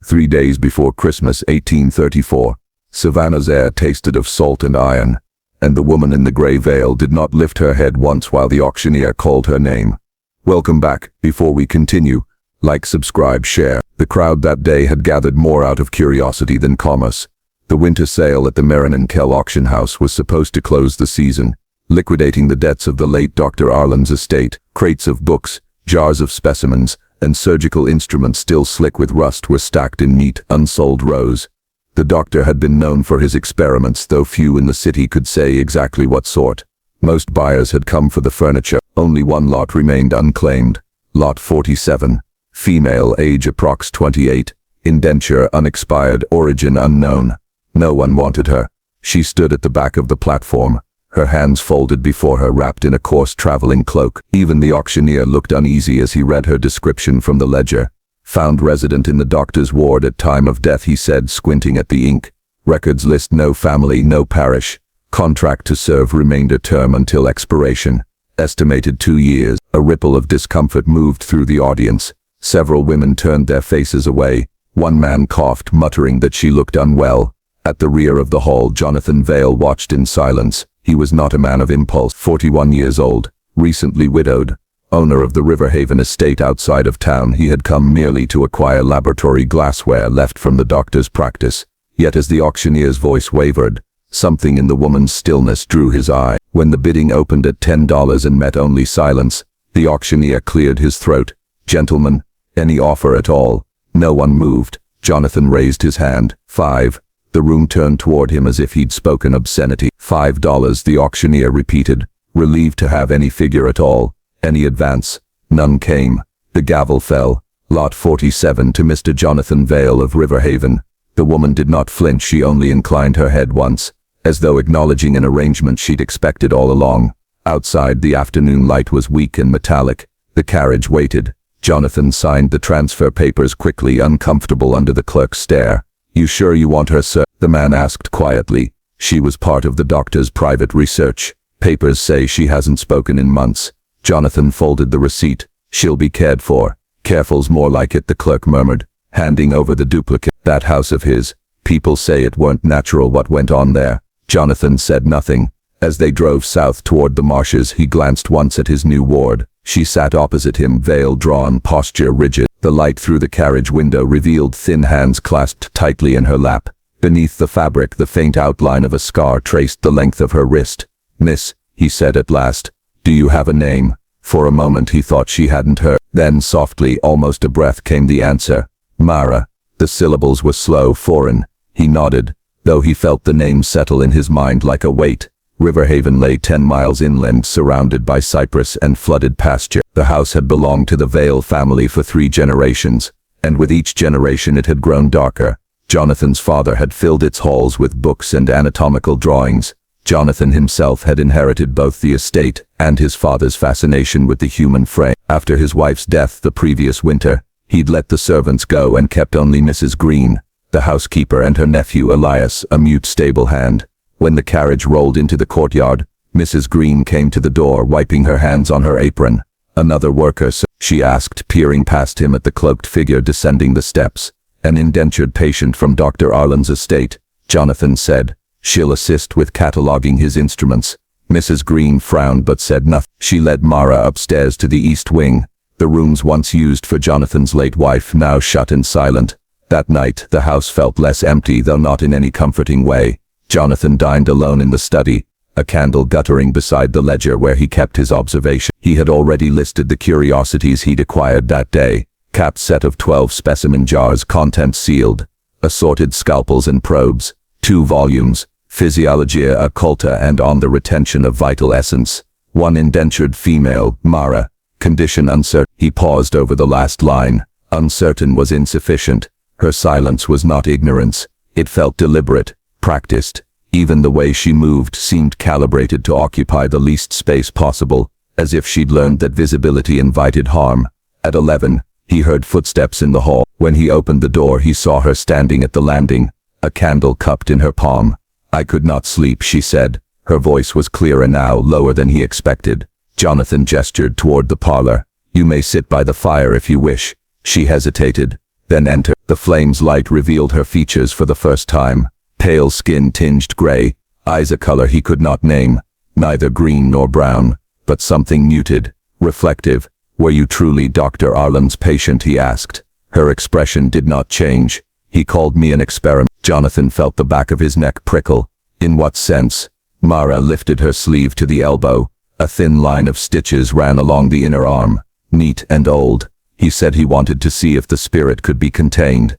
3 days before Christmas 1834, Savannah's air tasted of salt and iron, and the woman in the grey veil did not lift her head once while the auctioneer called her name. Welcome back. Before we continue, like, subscribe, share. The crowd that day had gathered more out of curiosity than commerce. The winter sale at the Merrin & Kell auction house was supposed to close the season, liquidating the debts of the late Dr. Arlen's estate. Crates of books, jars of specimens, and surgical instruments still slick with rust were stacked in neat, unsold rows. The doctor had been known for his experiments, though few in the city could say exactly what sort. Most buyers had come for the furniture. Only one lot remained unclaimed. Lot 47. Female, age approx 28. Indenture unexpired, origin unknown. No one wanted her. She stood at the back of the platform, her hands folded before her, wrapped in a coarse traveling cloak. Even the auctioneer looked uneasy as he read her description from the ledger. Found resident in the doctor's ward at time of death, he said, squinting at the ink. Records list no family, no parish. Contract to serve remainder term until expiration. Estimated 2 years. A ripple of discomfort moved through the audience. Several women turned their faces away. One man coughed, muttering that she looked unwell. At the rear of the hall, Jonathan Vale watched in silence. He was not a man of impulse. 41 years old, recently widowed, owner of the Riverhaven estate outside of town. He had come merely to acquire laboratory glassware left from the doctor's practice. Yet as the auctioneer's voice wavered, something in the woman's stillness drew his eye. When the bidding opened at $10 and met only silence, the auctioneer cleared his throat. Gentlemen, any offer at all? No one moved. Jonathan raised his hand. 5. The room turned toward him as if he'd spoken obscenity. $5, the auctioneer repeated, relieved to have any figure at all. Any advance? None came. The gavel fell. Lot 47 to Mr. Jonathan Vale of Riverhaven. The woman did not flinch. She only inclined her head once, as though acknowledging an arrangement she'd expected all along. Outside, the afternoon light was weak and metallic. The carriage waited. Jonathan signed the transfer papers quickly, uncomfortable under the clerk's stare. You sure you want her, sir? The man asked quietly. She was part of the doctor's private research. Papers say she hasn't spoken in months. Jonathan folded the receipt. She'll be cared for. Careful's more like it, the clerk murmured, handing over the duplicate. That house of his. People say it weren't natural what went on there. Jonathan said nothing. As they drove south toward the marshes, he glanced once at his new ward. She sat opposite him, veil drawn, posture rigid. The light through the carriage window revealed thin hands clasped tightly in her lap. Beneath the fabric, the faint outline of a scar traced the length of her wrist. Miss, he said at last, do you have a name? For a moment he thought she hadn't heard. Then softly, almost a breath, came the answer. Mara. The syllables were slow, foreign. He nodded, though he felt the name settle in his mind like a weight. Riverhaven lay 10 miles inland, surrounded by cypress and flooded pasture. The house had belonged to the Vale family for 3 generations, and with each generation it had grown darker. Jonathan's father had filled its halls with books and anatomical drawings. Jonathan himself had inherited both the estate and his father's fascination with the human frame. After his wife's death the previous winter, he'd let the servants go and kept only Mrs. Green, the housekeeper, and her nephew Elias, a mute stable hand. When the carriage rolled into the courtyard, Mrs. Green came to the door, wiping her hands on her apron. Another worker, sir? She asked, peering past him at the cloaked figure descending the steps. An indentured patient from Dr. Arlen's estate, Jonathan said. She'll assist with cataloging his instruments. Mrs. Green frowned but said nothing. She led Mara upstairs to the east wing, the rooms once used for Jonathan's late wife, now shut and silent. That night, the house felt less empty, though not in any comforting way. Jonathan dined alone in the study, a candle guttering beside the ledger where he kept his observation. He had already listed the curiosities he'd acquired that day. Capped set of 12 specimen jars, contents sealed. Assorted scalpels and probes. 2 volumes, Physiologia Occulta and On the Retention of Vital Essence. 1 indentured female, Mara. Condition uncertain. He paused over the last line. Uncertain was insufficient. Her silence was not ignorance. It felt deliberate, practiced. Even the way she moved seemed calibrated to occupy the least space possible, as if she'd learned that visibility invited harm. At 11, he heard footsteps in the hall. When he opened the door, he saw her standing at the landing, a candle cupped in her palm. I could not sleep, she said. Her voice was clearer now, lower than he expected. Jonathan gestured toward the parlor. You may sit by the fire if you wish. She hesitated. then entered. The flame's light revealed her features for the first time. Pale skin tinged gray, eyes a color he could not name, neither green nor brown, but something muted, reflective. "Were you truly Dr. Arlam's patient?" he asked. Her expression did not change. "He called me an experiment." Jonathan felt the back of his neck prickle. "In what sense?" Mara lifted her sleeve to the elbow. A thin line of stitches ran along the inner arm, neat and old. He said he wanted to see if the spirit could be contained.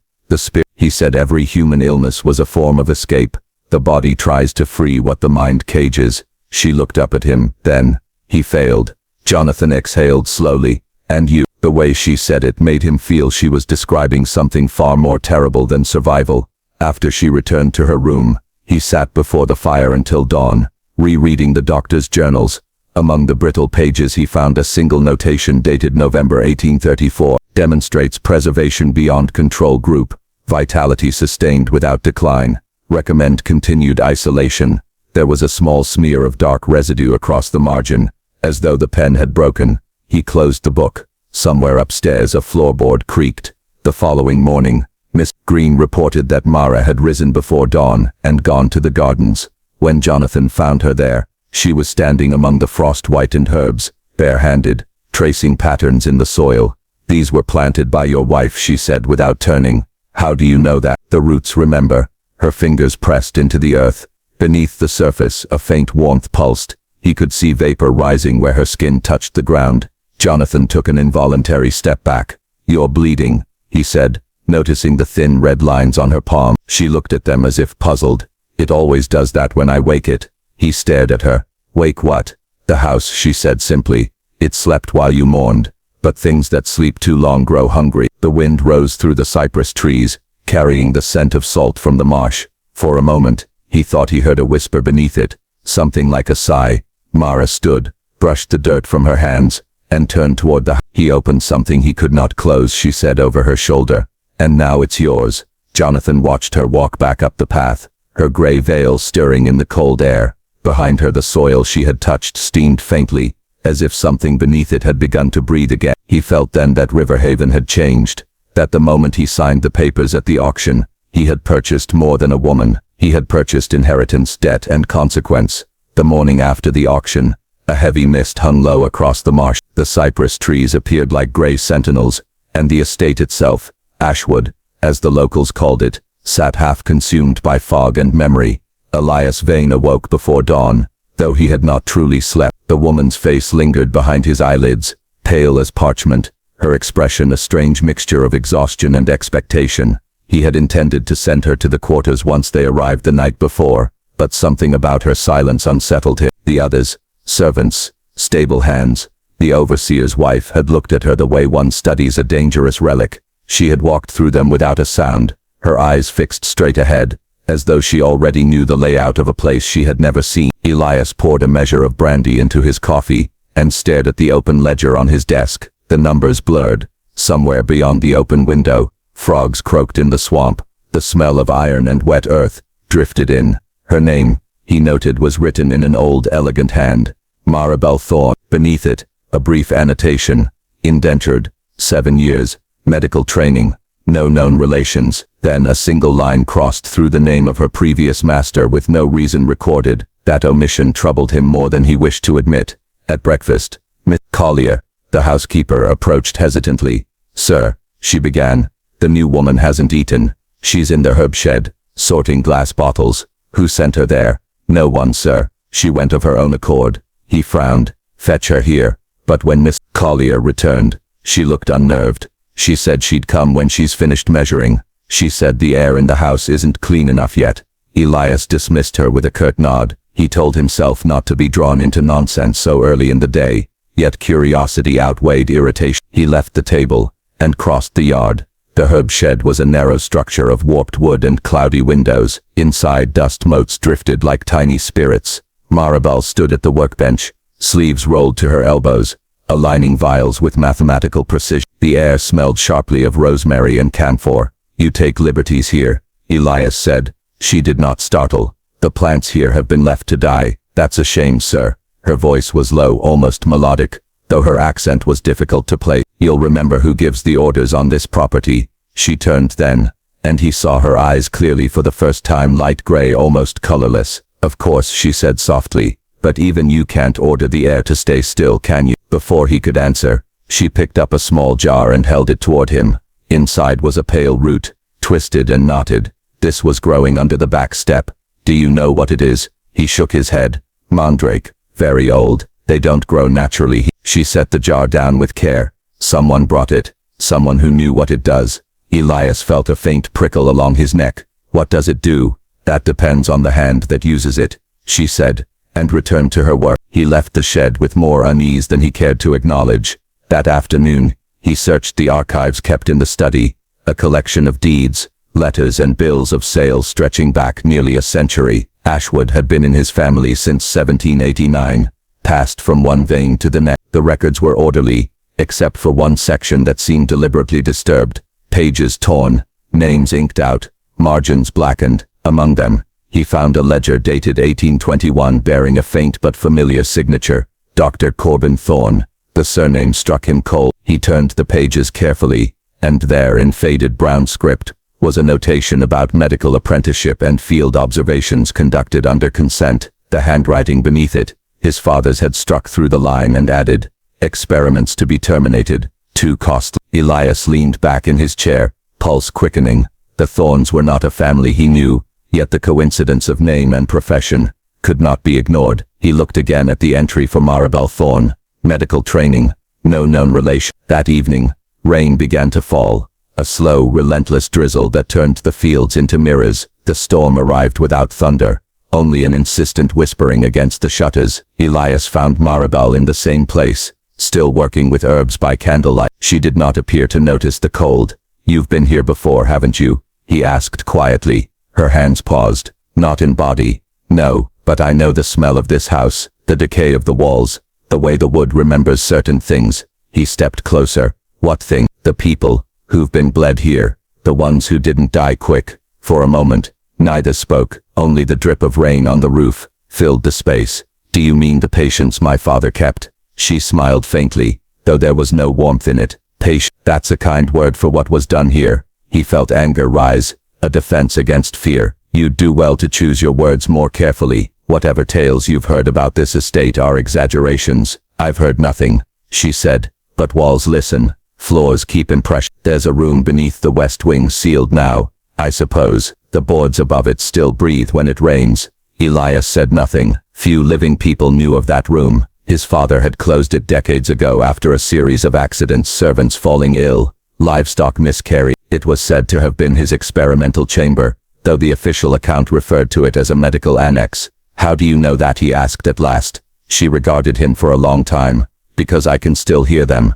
He said every human illness was a form of escape. The body tries to free what the mind cages. She looked up at him. "Then, he failed." Jonathan exhaled slowly. "And you?" The way she said it made him feel she was describing something far more terrible than survival. After she returned to her room, he sat before the fire until dawn, rereading the doctor's journals. Among the brittle pages he found a single notation dated November 1834, demonstrates preservation beyond control group, vitality sustained without decline, recommend continued isolation. There was a small smear of dark residue across the margin, as though the pen had broken. He closed the book. Somewhere upstairs a floorboard creaked. The following morning, Miss Green reported that Mara had risen before dawn and gone to the gardens. When Jonathan found her there, she was standing among the frost-whitened herbs, bare-handed, tracing patterns in the soil. "These were planted by your wife," she said without turning. "How do you know that?" "The roots remember." Her fingers pressed into the earth. Beneath the surface, a faint warmth pulsed. He could see vapor rising where her skin touched the ground. Jonathan took an involuntary step back. "You're bleeding," he said, noticing the thin red lines on her palm. She looked at them as if puzzled. "It always does that when I wake it." He stared at her. "Wake what?" "The house," she said simply. "It slept while you mourned. But things that sleep too long grow hungry." The wind rose through the cypress trees, carrying the scent of salt from the marsh. For a moment, he thought he heard a whisper beneath it, something like a sigh. Mara stood, brushed the dirt from her hands, and turned toward the house. "He opened something he could not close," she said over her shoulder. "And now it's yours." Jonathan watched her walk back up the path, her gray veil stirring in the cold air. Behind her the soil she had touched steamed faintly, as if something beneath it had begun to breathe again. He felt then that Riverhaven had changed, that the moment he signed the papers at the auction, he had purchased more than a woman. He had purchased inheritance, debt, and consequence. The morning after the auction, a heavy mist hung low across the marsh. The cypress trees appeared like gray sentinels, and the estate itself, Ashwood, as the locals called it, sat half consumed by fog and memory. Elias Vane awoke before dawn, though he had not truly slept. The woman's face lingered behind his eyelids, pale as parchment, her expression a strange mixture of exhaustion and expectation. He had intended to send her to the quarters once they arrived the night before, but something about her silence unsettled him. The others, servants, stable hands, the overseer's wife, had looked at her the way one studies a dangerous relic. She had walked through them without a sound, her eyes fixed straight ahead, as though she already knew the layout of a place she had never seen. Elias poured a measure of brandy into his coffee, and stared at the open ledger on his desk. The numbers blurred. Somewhere beyond the open window, frogs croaked in the swamp. The smell of iron and wet earth drifted in. Her name, he noted, was written in an old, elegant hand. Maribel Thorne. Beneath it, a brief annotation. Indentured, 7 years, medical training, no known relations. Then a single line crossed through the name of her previous master with no reason recorded. That omission troubled him more than he wished to admit. At breakfast, Miss Collier, the housekeeper, approached hesitantly. "Sir," she began, "the new woman hasn't eaten. She's in the herb shed, sorting glass bottles." "Who sent her there?" "No one, sir. She went of her own accord." He frowned. "Fetch her here." But when Miss Collier returned, she looked unnerved. "She said she'd come when she's finished measuring. She said the air in the house isn't clean enough yet." Elias dismissed her with a curt nod. He told himself not to be drawn into nonsense so early in the day, yet curiosity outweighed irritation. He left the table and crossed the yard. The herb shed was a narrow structure of warped wood and cloudy windows. Inside, dust motes drifted like tiny spirits. Maribel stood at the workbench, sleeves rolled to her elbows, aligning vials with mathematical precision. The air smelled sharply of rosemary and camphor. "You take liberties here," Elias said. She did not startle. "The plants here have been left to die." "That's a shame, sir." Her voice was low, almost melodic, though her accent was difficult to place. "You'll remember who gives the orders on this property." She turned then, and he saw her eyes clearly for the first time, light gray, almost colorless. "Of course," she said softly, "but even you can't order the air to stay still, can you?" Before he could answer, she picked up a small jar and held it toward him. Inside was a pale root, twisted and knotted. This was growing under the back step. "Do you know what it is?" He shook his head. "Mandrake. Very old. They don't grow naturally." She set the jar down with care. "Someone brought it. Someone who knew what it does." Elias felt a faint prickle along his neck. "What does it do?" "That depends on the hand that uses it," she said, and returned to her work. He left the shed with more unease than he cared to acknowledge. That afternoon, he searched the archives kept in the study, a collection of deeds, letters and bills of sale stretching back nearly a century. Ashwood had been in his family since 1789, passed from one vein to the next. The records were orderly, except for one section that seemed deliberately disturbed. Pages torn, names inked out, margins blackened. Among them, he found a ledger dated 1821 bearing a faint but familiar signature, Dr. Corbin Thorne. The surname struck him cold. He turned the pages carefully, and there, in faded brown script, was a notation about medical apprenticeship and field observations conducted under consent. The handwriting beneath it, his father's, had struck through the line and added, "Experiments to be terminated. Too costly." Elias leaned back in his chair, pulse quickening. The Thornes were not a family he knew, yet the coincidence of name and profession could not be ignored. He looked again at the entry for Maribel Thorne. Medical training, no known relation. That evening, rain began to fall, a slow, relentless drizzle that turned the fields into mirrors. The storm arrived without thunder, only an insistent whispering against the shutters. Elias found Maribel in the same place, still working with herbs by candlelight. She did not appear to notice the cold. "You've been here before, haven't you?" he asked quietly. Her hands paused. "Not in body, no, but I know the smell of this house, the decay of the walls, the way the wood remembers certain things." He stepped closer. "What thing?" "The people who've been bled here, the ones who didn't die quick." For a moment, neither spoke. Only the drip of rain on the roof filled the space. "Do you mean the patients my father kept?" She smiled faintly, though there was no warmth in it. "Patient, that's a kind word for what was done here." He felt anger rise, a defense against fear. "You'd do well to choose your words more carefully. Whatever tales you've heard about this estate are exaggerations." "I've heard nothing," she said, "but walls listen, floors keep impression. There's a room beneath the west wing sealed now, I suppose. The boards above it still breathe when it rains." Elias said nothing. Few living people knew of that room. His father had closed it decades ago after a series of accidents, servants falling ill, livestock miscarried. It was said to have been his experimental chamber, though the official account referred to it as a medical annex. "How do you know that?" he asked at last. She regarded him for a long time. "Because I can still hear them.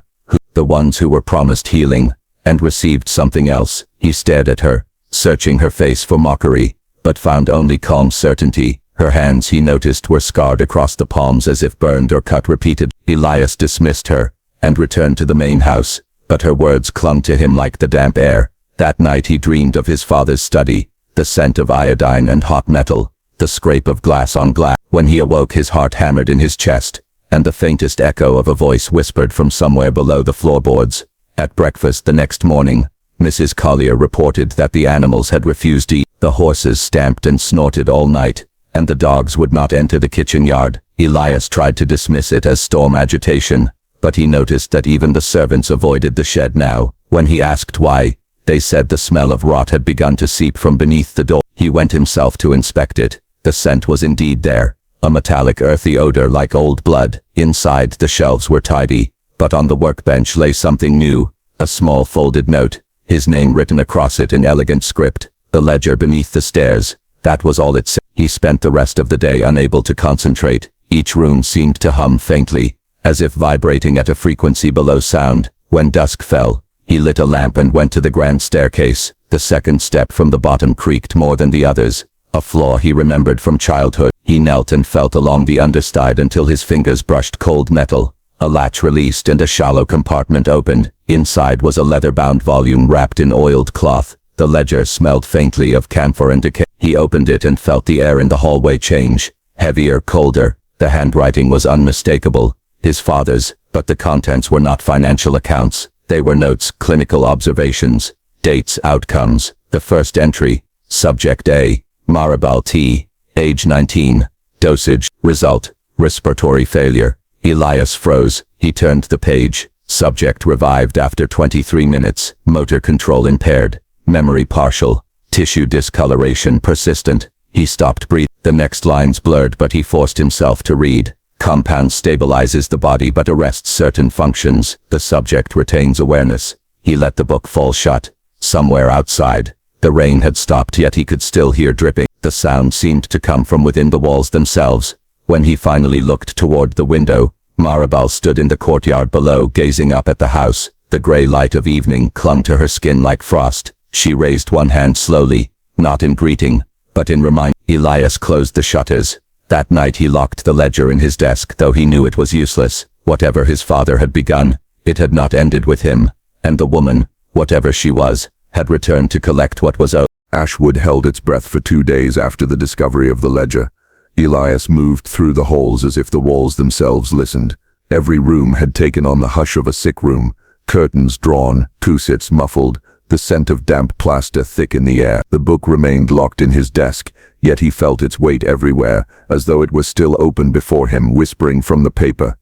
The ones who were promised healing, and received something else." He stared at her, searching her face for mockery, but found only calm certainty. Her hands, he noticed, were scarred across the palms as if burned or cut repeatedly. Elias dismissed her, and returned to the main house, but her words clung to him like the damp air. That night he dreamed of his father's study, the scent of iodine and hot metal, the scrape of glass on glass. When he awoke, his heart hammered in his chest, and the faintest echo of a voice whispered from somewhere below the floorboards. At breakfast the next morning, Mrs. Collier reported that the animals had refused to eat. The horses stamped and snorted all night, and the dogs would not enter the kitchen yard. Elias tried to dismiss it as storm agitation, but he noticed that even the servants avoided the shed now. When he asked why, they said the smell of rot had begun to seep from beneath the door. He went himself to inspect it. The scent was indeed there, a metallic earthy odor like old blood. Inside, the shelves were tidy, but on the workbench lay something new, a small folded note, his name written across it in elegant script. The ledger beneath the stairs, that was all it said. He spent the rest of the day unable to concentrate. Each room seemed to hum faintly, as if vibrating at a frequency below sound. When dusk fell, he lit a lamp and went to the grand staircase. The second step from the bottom creaked more than the others, a flaw he remembered from childhood. He knelt and felt along the underside until his fingers brushed cold metal. A latch released and a shallow compartment opened. Inside was a leather-bound volume wrapped in oiled cloth. The ledger smelled faintly of camphor and decay. He opened it and felt the air in the hallway change, heavier, colder. The handwriting was unmistakable, his father's, but the contents were not financial accounts. They were notes, clinical observations, Dates, outcomes. The first entry. Subject A. Maribel T. Age 19. Dosage. Result. Respiratory failure. Elias froze. He turned the page. Subject revived after 23 minutes. Motor control impaired. Memory partial. Tissue discoloration persistent. He stopped breathing. The next lines blurred, but he forced himself to read. Compound stabilizes the body but arrests certain functions. The subject retains awareness. He let the book fall shut. Somewhere outside, the rain had stopped, yet he could still hear dripping. The sound seemed to come from within the walls themselves. When he finally looked toward the window, Maribel stood in the courtyard below, gazing up at the house. The gray light of evening clung to her skin like frost. She raised one hand slowly, not in greeting, but in reminder. Elias closed the shutters. That night he locked the ledger in his desk, though he knew it was useless. Whatever his father had begun, it had not ended with him. And the woman, whatever she was, had returned to collect what was owed. Ashwood held its breath for 2 days after the discovery of the ledger. Elias moved through the halls as if the walls themselves listened. Every room had taken on the hush of a sick room. Curtains drawn, two-sits muffled, the scent of damp plaster thick in the air. The book remained locked in his desk, yet he felt its weight everywhere, as though it was still open before him, whispering from the paper.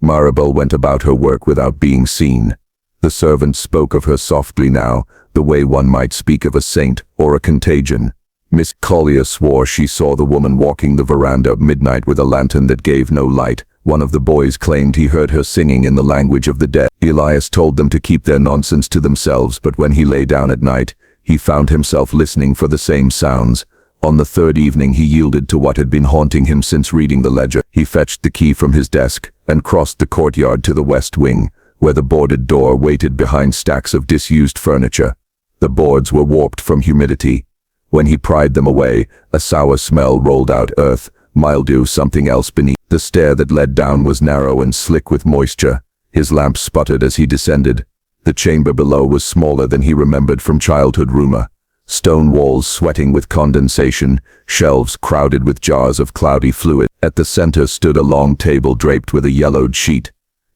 Maribel went about her work without being seen. The servant spoke of her softly now, the way one might speak of a saint or a contagion. Miss Collier swore she saw the woman walking the veranda at midnight with a lantern that gave no light. One of the boys claimed he heard her singing in the language of the dead. Elias told them to keep their nonsense to themselves, but when he lay down at night, he found himself listening for the same sounds. On the third evening he yielded to what had been haunting him since reading the ledger. He fetched the key from his desk and crossed the courtyard to the west wing, where the boarded door waited behind stacks of disused furniture. The boards were warped from humidity. When he pried them away, a sour smell rolled out. Earth, mildew, something else beneath. The stair that led down was narrow and slick with moisture. His lamp sputtered as he descended. The chamber below was smaller than he remembered from childhood rumor. Stone walls sweating with condensation, shelves crowded with jars of cloudy fluid. At the center stood a long table draped with a yellowed sheet.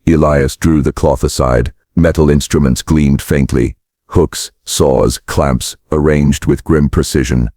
Elias drew the cloth aside. Metal instruments gleamed faintly. Hooks, saws, clamps, arranged with grim precision.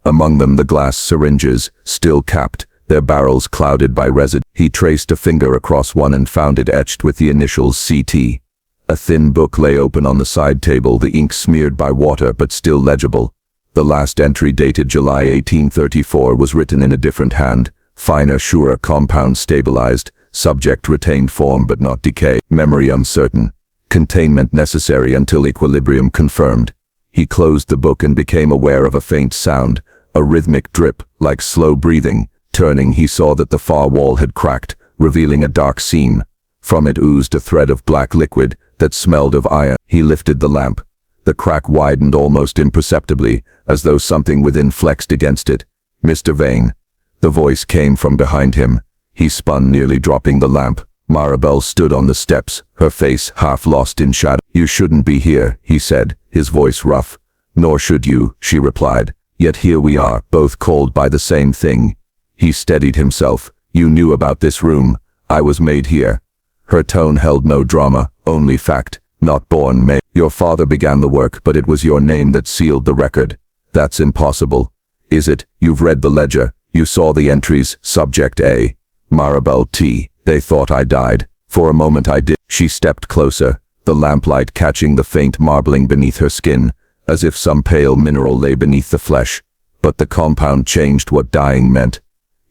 Among them the glass syringes, still capped, their barrels clouded by residue. He traced a finger across one and found it etched with the initials CT. A thin book lay open on the side table, the ink smeared by water but still legible. The last entry, dated July 1834, was written in a different hand. Finer, surer, compound stabilized, subject retained form but not decay, memory uncertain, containment necessary until equilibrium confirmed. He closed the book and became aware of a faint sound, a rhythmic drip, like slow breathing. Turning, he saw that the far wall had cracked, revealing a dark seam. From it oozed a thread of black liquid that smelled of iron. He lifted the lamp. The crack widened almost imperceptibly, as though something within flexed against it. "Mr. Vane." The voice came from behind him. He spun, nearly dropping the lamp. Maribel stood on the steps, her face half lost in shadow. "You shouldn't be here," he said, his voice rough. "Nor should you," she replied. "Yet here we are, both called by the same thing." He steadied himself. "You knew about this room. I was made here." Her tone held no drama, only fact, not born made. "Your father began the work, but it was your name that sealed the record." "That's impossible." "Is it? You've read the ledger. You saw the entries, Subject A. Maribel T. They thought I died. For a moment I did." She stepped closer, the lamplight catching the faint marbling beneath her skin, as if some pale mineral lay beneath the flesh. But the compound changed what dying meant.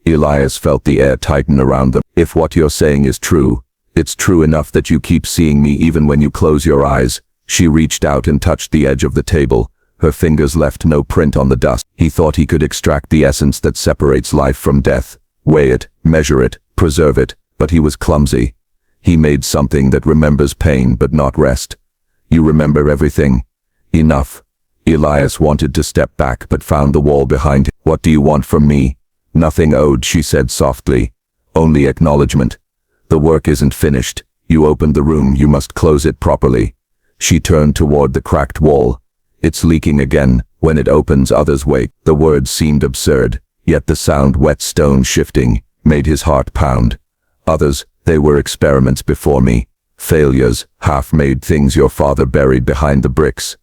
Elias felt the air tighten around them. "If what you're saying is true, it's true enough that you keep seeing me even when you close your eyes." She reached out and touched the edge of the table. Her fingers left no print on the dust. He thought he could extract the essence that separates life from death, weigh it, measure it, preserve it, but he was clumsy. He made something that remembers pain but not rest. "You remember everything." "Enough." Elias wanted to step back but found the wall behind him. "What do you want from me?" "Nothing owed," she said softly. "Only acknowledgement. The work isn't finished. You opened the room, you must close it properly." She turned toward the cracked wall. "It's leaking again. When it opens, others wake." The words seemed absurd, yet the sound, wet stone shifting, made his heart pound. "Others, they were experiments before me. Failures, half-made things your father buried behind the bricks."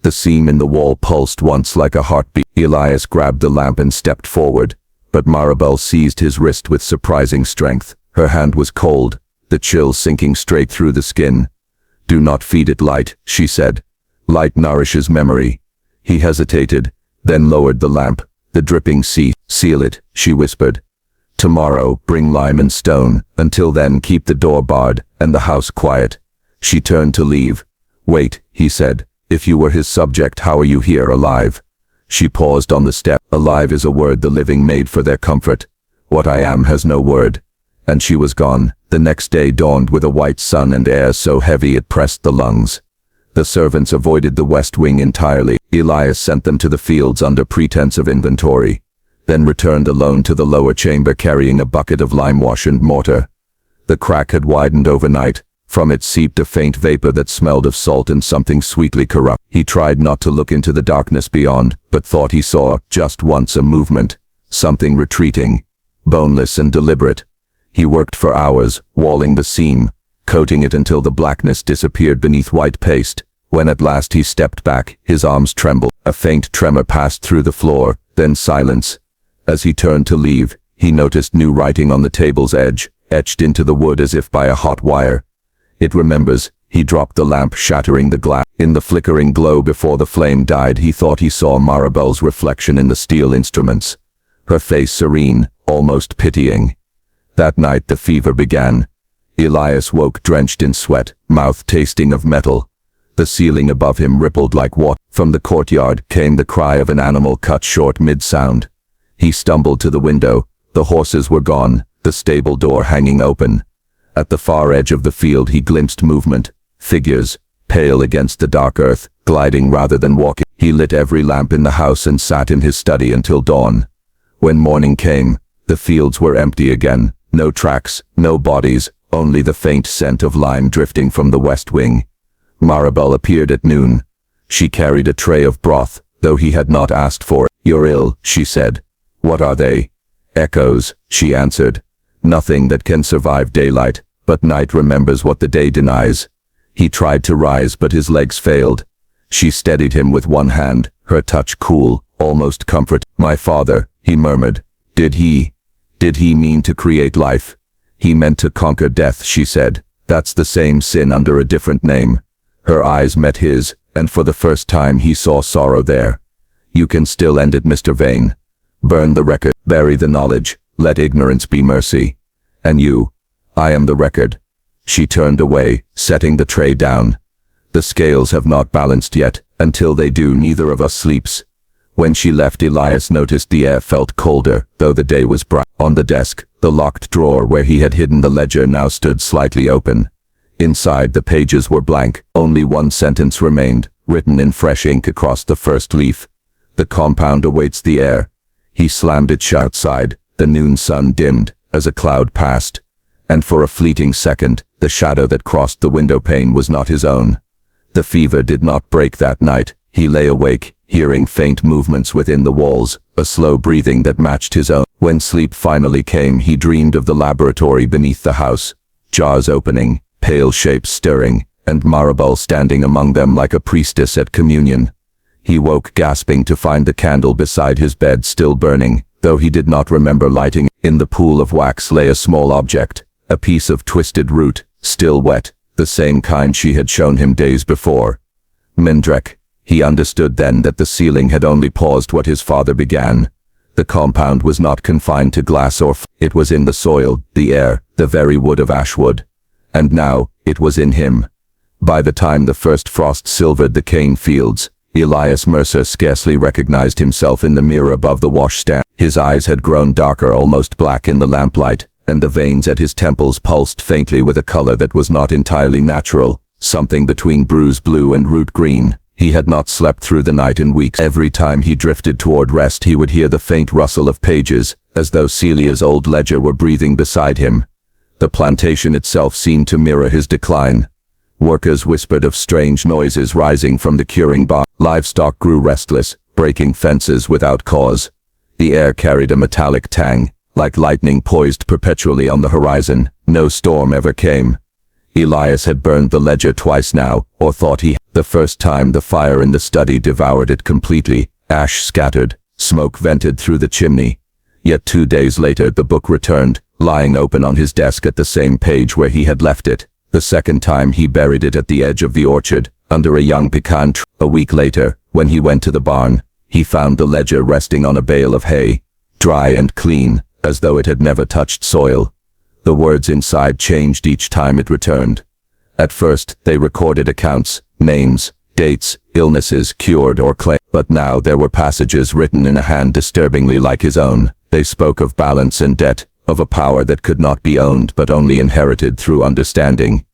The seam in the wall pulsed once like a heartbeat. Elias grabbed the lamp and stepped forward, but Maribel seized his wrist with surprising strength. Her hand was cold, the chill sinking straight through the skin. "Do not feed it light," she said. "Light nourishes memory." He hesitated, then lowered the lamp. The dripping ceased. "Seal it," she whispered. "Tomorrow, bring lime and stone. Until then, keep the door barred and the house quiet." She turned to leave. "Wait," he said. "If you were his subject, how are you here, alive?" She paused on the step. "Alive is a word the living made for their comfort. What I am has no word." And she was gone. The next day dawned with a white sun and air so heavy it pressed the lungs. The servants avoided the west wing entirely. Elias sent them to the fields under pretense of inventory, then returned alone to the lower chamber carrying a bucket of lime wash and mortar. The crack had widened overnight. From it seeped a faint vapor that smelled of salt and something sweetly corrupt. He tried not to look into the darkness beyond, but thought he saw, just once, a movement, something retreating, boneless and deliberate. He worked for hours, walling the seam, coating it until the blackness disappeared beneath white paste. When at last he stepped back, his arms trembled. A faint tremor passed through the floor, then silence. As he turned to leave, he noticed new writing on the table's edge, etched into the wood as if by a hot wire. "It remembers." He dropped the lamp, shattering the glass. In the flickering glow before the flame died, he thought he saw Maribel's reflection in the steel instruments, her face serene, almost pitying. That night the fever began. Elias woke drenched in sweat, mouth tasting of metal. The ceiling above him rippled like water. From the courtyard came the cry of an animal cut short mid-sound. He stumbled to the window. The horses were gone, the stable door hanging open. At the far edge of the field he glimpsed movement, figures, pale against the dark earth, gliding rather than walking. He lit every lamp in the house and sat in his study until dawn. When morning came, the fields were empty again. No tracks, no bodies, only the faint scent of lime drifting from the west wing. Maribel appeared at noon. She carried a tray of broth, though he had not asked for it. "You're ill," she said. "What are they?" "Echoes," she answered. "Nothing that can survive daylight, but night remembers what the day denies." He tried to rise, but his legs failed. She steadied him with one hand, her touch cool, almost comfort. "My father," he murmured. Did he mean to create life?" "He meant to conquer death," she said. "That's the same sin under a different name." Her eyes met his, and for the first time he saw sorrow there. "You can still end it, Mr. Vane. Burn the record, bury the knowledge, let ignorance be mercy. And you, I am the record." She turned away, setting the tray down. "The scales have not balanced yet. Until they do, neither of us sleeps." When she left, Elias noticed the air felt colder, though the day was bright. On the desk, the locked drawer where he had hidden the ledger now stood slightly open. Inside, the pages were blank. Only one sentence remained, written in fresh ink across the first leaf. "The compound awaits the heir." He slammed it shut. Outside, the noon sun dimmed as a cloud passed, and for a fleeting second, the shadow that crossed the window pane was not his own. The fever did not break that night. He lay awake, hearing faint movements within the walls, a slow breathing that matched his own. When sleep finally came, he dreamed of the laboratory beneath the house, jars opening, pale shapes stirring, and Maribel standing among them like a priestess at communion. He woke gasping to find the candle beside his bed still burning, though he did not remember lighting it. In the pool of wax lay a small object, a piece of twisted root, still wet, the same kind she had shown him days before. Mindrek. He understood then that the ceiling had only paused what his father began. The compound was not confined to glass or it was in the soil, the air, the very wood of ashwood. And now, it was in him. By the time the first frost silvered the cane fields, Elias Mercer scarcely recognized himself in the mirror above the washstand. His eyes had grown darker, almost black in the lamplight, and the veins at his temples pulsed faintly with a color that was not entirely natural, something between bruise blue and root green. He had not slept through the night in weeks. Every time he drifted toward rest, he would hear the faint rustle of pages, as though Celia's old ledger were breathing beside him. The plantation itself seemed to mirror his decline. Workers whispered of strange noises rising from the curing barn. Livestock grew restless, breaking fences without cause. The air carried a metallic tang, like lightning poised perpetually on the horizon. No storm ever came. Elias had burned the ledger twice now, or thought he had. The first time the fire in the study devoured it completely, ash scattered, smoke vented through the chimney. Yet 2 days later the book returned, lying open on his desk at the same page where he had left it. The second time he buried it at the edge of the orchard, under a young pecan tree. A week later, when he went to the barn, he found the ledger resting on a bale of hay, dry and clean, as though it had never touched soil. The words inside changed each time it returned. At first, they recorded accounts, names, dates, illnesses cured or claimed, but now there were passages written in a hand disturbingly like his own. They spoke of balance and debt, of a power that could not be owned but only inherited through understanding.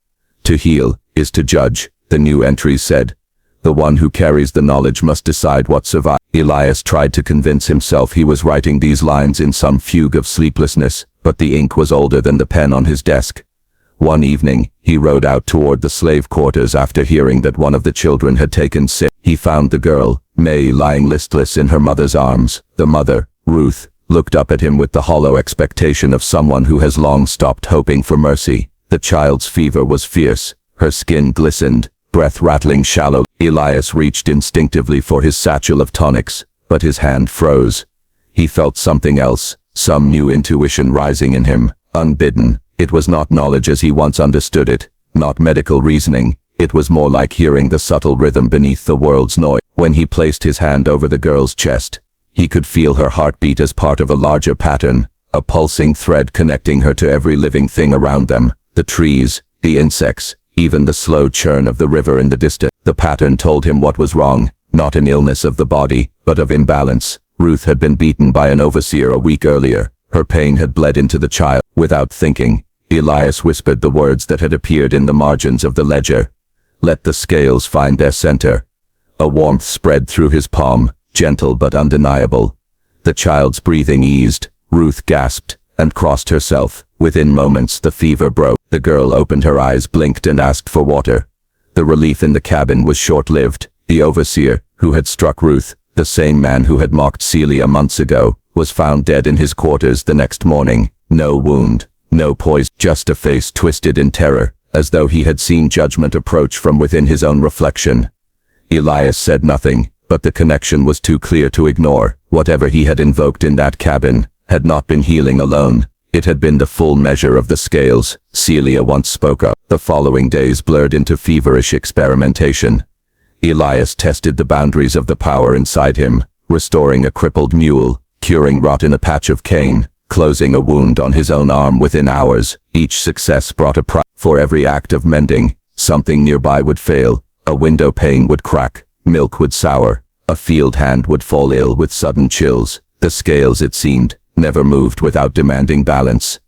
To heal is to judge, the new entries said. The one who carries the knowledge must decide what survives. Elias tried to convince himself he was writing these lines in some fugue of sleeplessness, but the ink was older than the pen on his desk. One evening, he rode out toward the slave quarters after hearing that one of the children had taken sick. He found the girl, May, lying listless in her mother's arms. The mother, Ruth, looked up at him with the hollow expectation of someone who has long stopped hoping for mercy. The child's fever was fierce, her skin glistened, breath rattling shallow. Elias reached instinctively for his satchel of tonics, but his hand froze. He felt something else, some new intuition rising in him, unbidden. It was not knowledge as he once understood it, not medical reasoning. It was more like hearing the subtle rhythm beneath the world's noise. When he placed his hand over the girl's chest, he could feel her heartbeat as part of a larger pattern, a pulsing thread connecting her to every living thing around them, the trees, the insects, even the slow churn of the river in the distance. The pattern told him what was wrong, not an illness of the body, but of imbalance. Ruth had been beaten by an overseer a week earlier. Her pain had bled into the child. Without thinking, Elias whispered the words that had appeared in the margins of the ledger. Let the scales find their center. A warmth spread through his palm, gentle but undeniable. The child's breathing eased. Ruth gasped and crossed herself. Within moments the fever broke. The girl opened her eyes, blinked and asked for water. The relief in the cabin was short-lived. The overseer, who had struck Ruth, the same man who had mocked Celia months ago, was found dead in his quarters the next morning. No wound, no poison, just a face twisted in terror, as though he had seen judgment approach from within his own reflection. Elias said nothing, but the connection was too clear to ignore. Whatever he had invoked in that cabin had not been healing alone. It had been the full measure of the scales Celia once spoke of. The following days blurred into feverish experimentation. Elias tested the boundaries of the power inside him, restoring a crippled mule, curing rot in a patch of cane, closing a wound on his own arm within hours. Each success brought a price. For every act of mending, something nearby would fail. A window pane would crack, milk would sour, a field hand would fall ill with sudden chills. The scales, it seemed, never moved without demanding balance.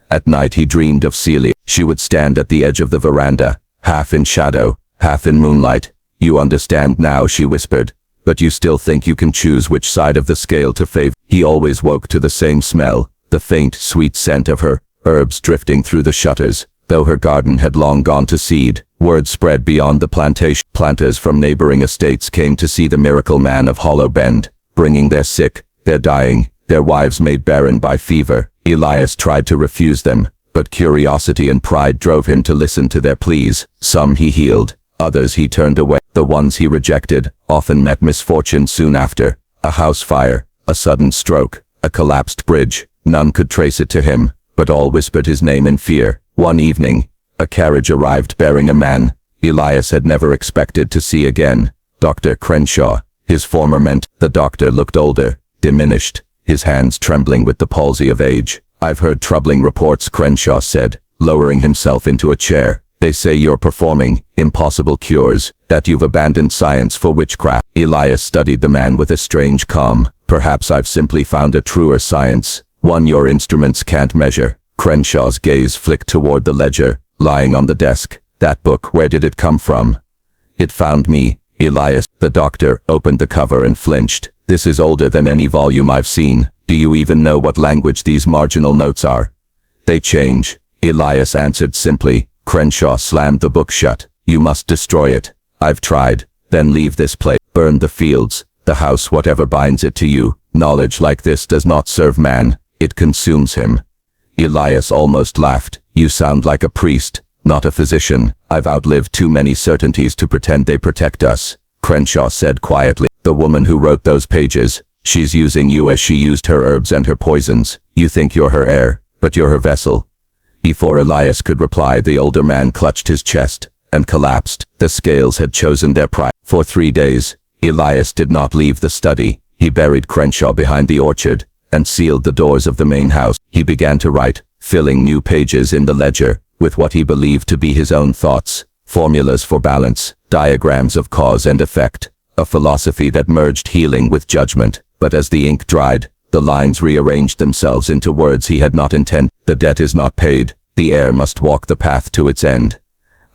At night he dreamed of Celia. She would stand at the edge of the veranda, half in shadow, half in moonlight. You understand now, she whispered, but you still think you can choose which side of the scale to favor. He always woke to the same smell, the faint, sweet scent of her herbs drifting through the shutters. Though her garden had long gone to seed, word spread beyond the plantation. Planters from neighboring estates came to see the miracle man of Hollow Bend, bringing their sick, their dying, their wives made barren by fever. Elias tried to refuse them, but curiosity and pride drove him to listen to their pleas. Some he healed, others he turned away. The ones he rejected often met misfortune soon after. A house fire, a sudden stroke, a collapsed bridge. None could trace it to him, but all whispered his name in fear. One evening, a carriage arrived bearing a man Elias had never expected to see again. Dr. Crenshaw, his former mentor. The doctor looked older, diminished, his hands trembling with the palsy of age. I've heard troubling reports, Crenshaw said, lowering himself into a chair. They say you're performing impossible cures, that you've abandoned science for witchcraft. Elias studied the man with a strange calm. Perhaps I've simply found a truer science, one your instruments can't measure. Crenshaw's gaze flicked toward the ledger, lying on the desk. That book, where did it come from? It found me, Elias. The doctor opened the cover and flinched. This is older than any volume I've seen. Do you even know what language these marginal notes are? They change, Elias answered simply. Crenshaw slammed the book shut. You must destroy it. I've tried. Then leave this place. Burn the fields, the house, whatever binds it to you. Knowledge like this does not serve man. It consumes him. Elias almost laughed. You sound like a priest, Not a physician. I've outlived too many certainties to pretend they protect us, Crenshaw said quietly. The woman who wrote those pages, she's using you as she used her herbs and her poisons. You think you're her heir, but you're her vessel. Before Elias could reply, the older man clutched his chest and collapsed. The scales had chosen their pride. For 3 days, Elias did not leave the study. He buried Crenshaw behind the orchard and sealed the doors of the main house. He began to write, filling new pages in the ledger with what he believed to be his own thoughts, formulas for balance, diagrams of cause and effect, a philosophy that merged healing with judgment. But as the ink dried, the lines rearranged themselves into words he had not intended. The debt is not paid. The heir must walk the path to its end.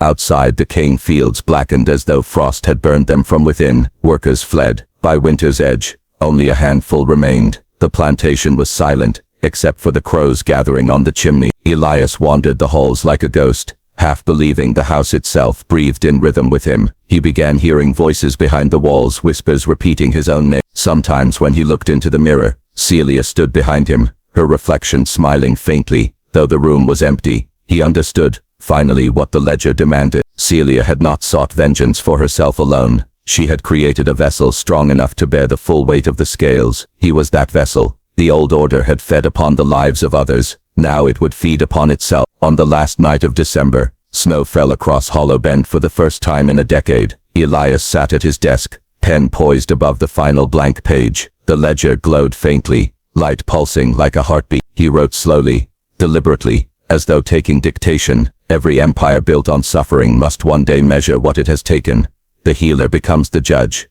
Outside, the cane fields blackened as though frost had burned them from within. Workers fled. By winter's edge, only a handful remained. The plantation was silent, except for the crows gathering on the chimney. Elias wandered the halls like a ghost, half believing the house itself breathed in rhythm with him. He began hearing voices behind the walls, whispers repeating his own name. Sometimes when he looked into the mirror, Celia stood behind him, her reflection smiling faintly. Though the room was empty, he understood, finally, what the ledger demanded. Celia had not sought vengeance for herself alone. She had created a vessel strong enough to bear the full weight of the scales. He was that vessel. The old order had fed upon the lives of others. Now it would feed upon itself. On the last night of December, snow fell across Hollow Bend for the first time in a decade. Elias sat at his desk, pen poised above the final blank page. The ledger glowed faintly, light pulsing like a heartbeat. He wrote slowly, deliberately, as though taking dictation. Every empire built on suffering must one day measure what it has taken. The healer becomes the judge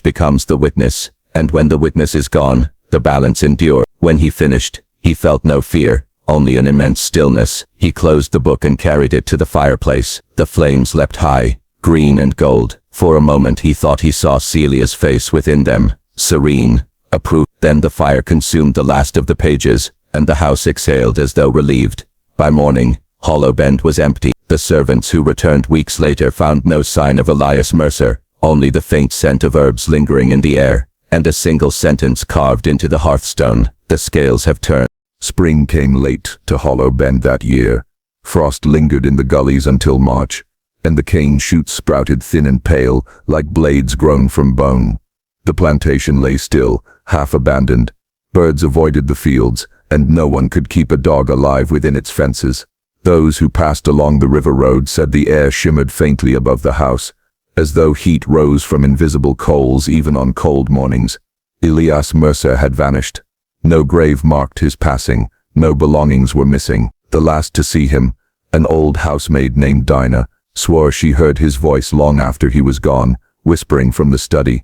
becomes the witness, and when the witness is gone, the balance endures. When he finished, he felt no fear, only an immense stillness. He closed the book and carried it to the fireplace. The flames leapt high, green and gold. For a moment he thought he saw Celia's face within them, serene, approved. Then the fire consumed the last of the pages, and the house exhaled as though relieved. By morning, Hollow Bend was empty. The servants who returned weeks later found no sign of Elias Mercer, only the faint scent of herbs lingering in the air, and a single sentence carved into the hearthstone: the scales have turned. Spring came late to Hollow Bend that year. Frost lingered in the gullies until March, and the cane shoots sprouted thin and pale, like blades grown from bone. The plantation lay still, half abandoned. Birds avoided the fields, and no one could keep a dog alive within its fences. Those who passed along the river road said the air shimmered faintly above the house, as though heat rose from invisible coals even on cold mornings. Elias Mercer had vanished. No grave marked his passing, no belongings were missing. The last to see him, an old housemaid named Dinah, swore she heard his voice long after he was gone, whispering from the study,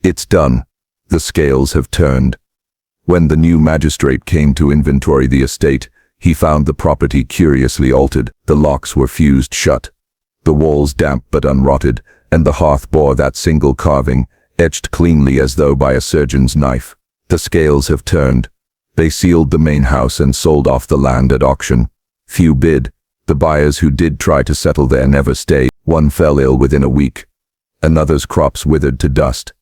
"It's done. The scales have turned." When the new magistrate came to inventory the estate, he found the property curiously altered. The locks were fused shut, the walls damp but unrotted, and the hearth bore that single carving, etched cleanly as though by a surgeon's knife. The scales have turned. They sealed the main house and sold off the land at auction. Few bid. The buyers who did try to settle there never stayed. One fell ill within a week. Another's crops withered to dust.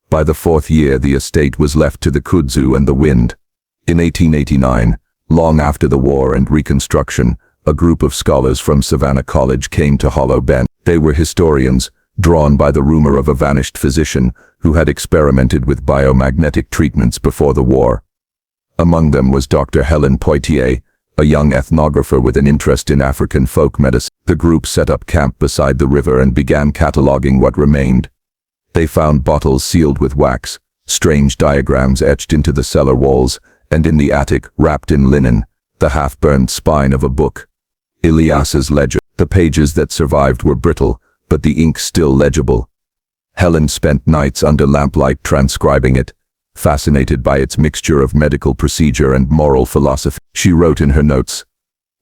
By the 4th year, the estate was left to the kudzu and the wind. In 1889, long after the war and Reconstruction, a group of scholars from Savannah College came to Hollow Bend. They were historians, drawn by the rumor of a vanished physician who had experimented with biomagnetic treatments before the war. Among them was Dr. Helen Poitier, a young ethnographer with an interest in African folk medicine. The group set up camp beside the river and began cataloging what remained. They found bottles sealed with wax, strange diagrams etched into the cellar walls, and in the attic, wrapped in linen, the half-burned spine of a book. Elias's ledger. The pages that survived were brittle, but the ink still legible. Helen spent nights under lamplight transcribing it, fascinated by its mixture of medical procedure and moral philosophy. She wrote in her notes,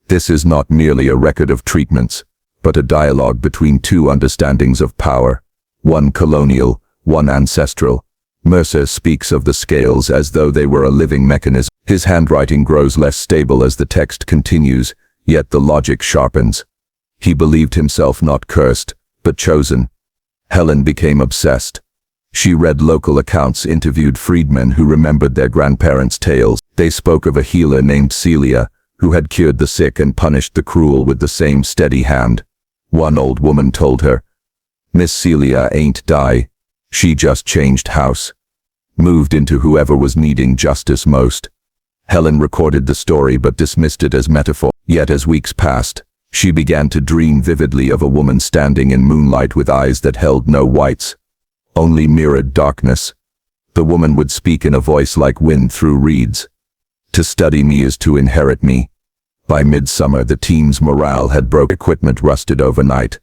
"This is not merely a record of treatments, but a dialogue between two understandings of power, one colonial, one ancestral. Mercer speaks of the scales as though they were a living mechanism. His handwriting grows less stable as the text continues, yet the logic sharpens. He believed himself not cursed, but chosen." Helen became obsessed. She read local accounts, interviewed freedmen who remembered their grandparents' tales. They spoke of a healer named Celia, who had cured the sick and punished the cruel with the same steady hand. One old woman told her, "Miss Celia ain't die. She just changed house. Moved into whoever was needing justice most." Helen recorded the story but dismissed it as metaphor. Yet as weeks passed, she began to dream vividly of a woman standing in moonlight with eyes that held no whites, only mirrored darkness. The woman would speak in a voice like wind through reeds. "To study me is to inherit me." By midsummer, the team's morale had broken. Equipment rusted overnight.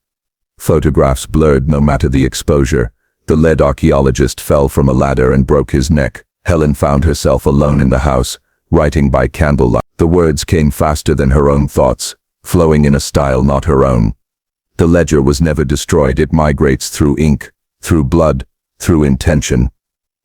Photographs blurred no matter the exposure. The lead archaeologist fell from a ladder and broke his neck. Helen found herself alone in the house, writing by candlelight. The words came faster than her own thoughts, flowing in a style not her own. The ledger was never destroyed. It migrates through ink, through blood, through intention.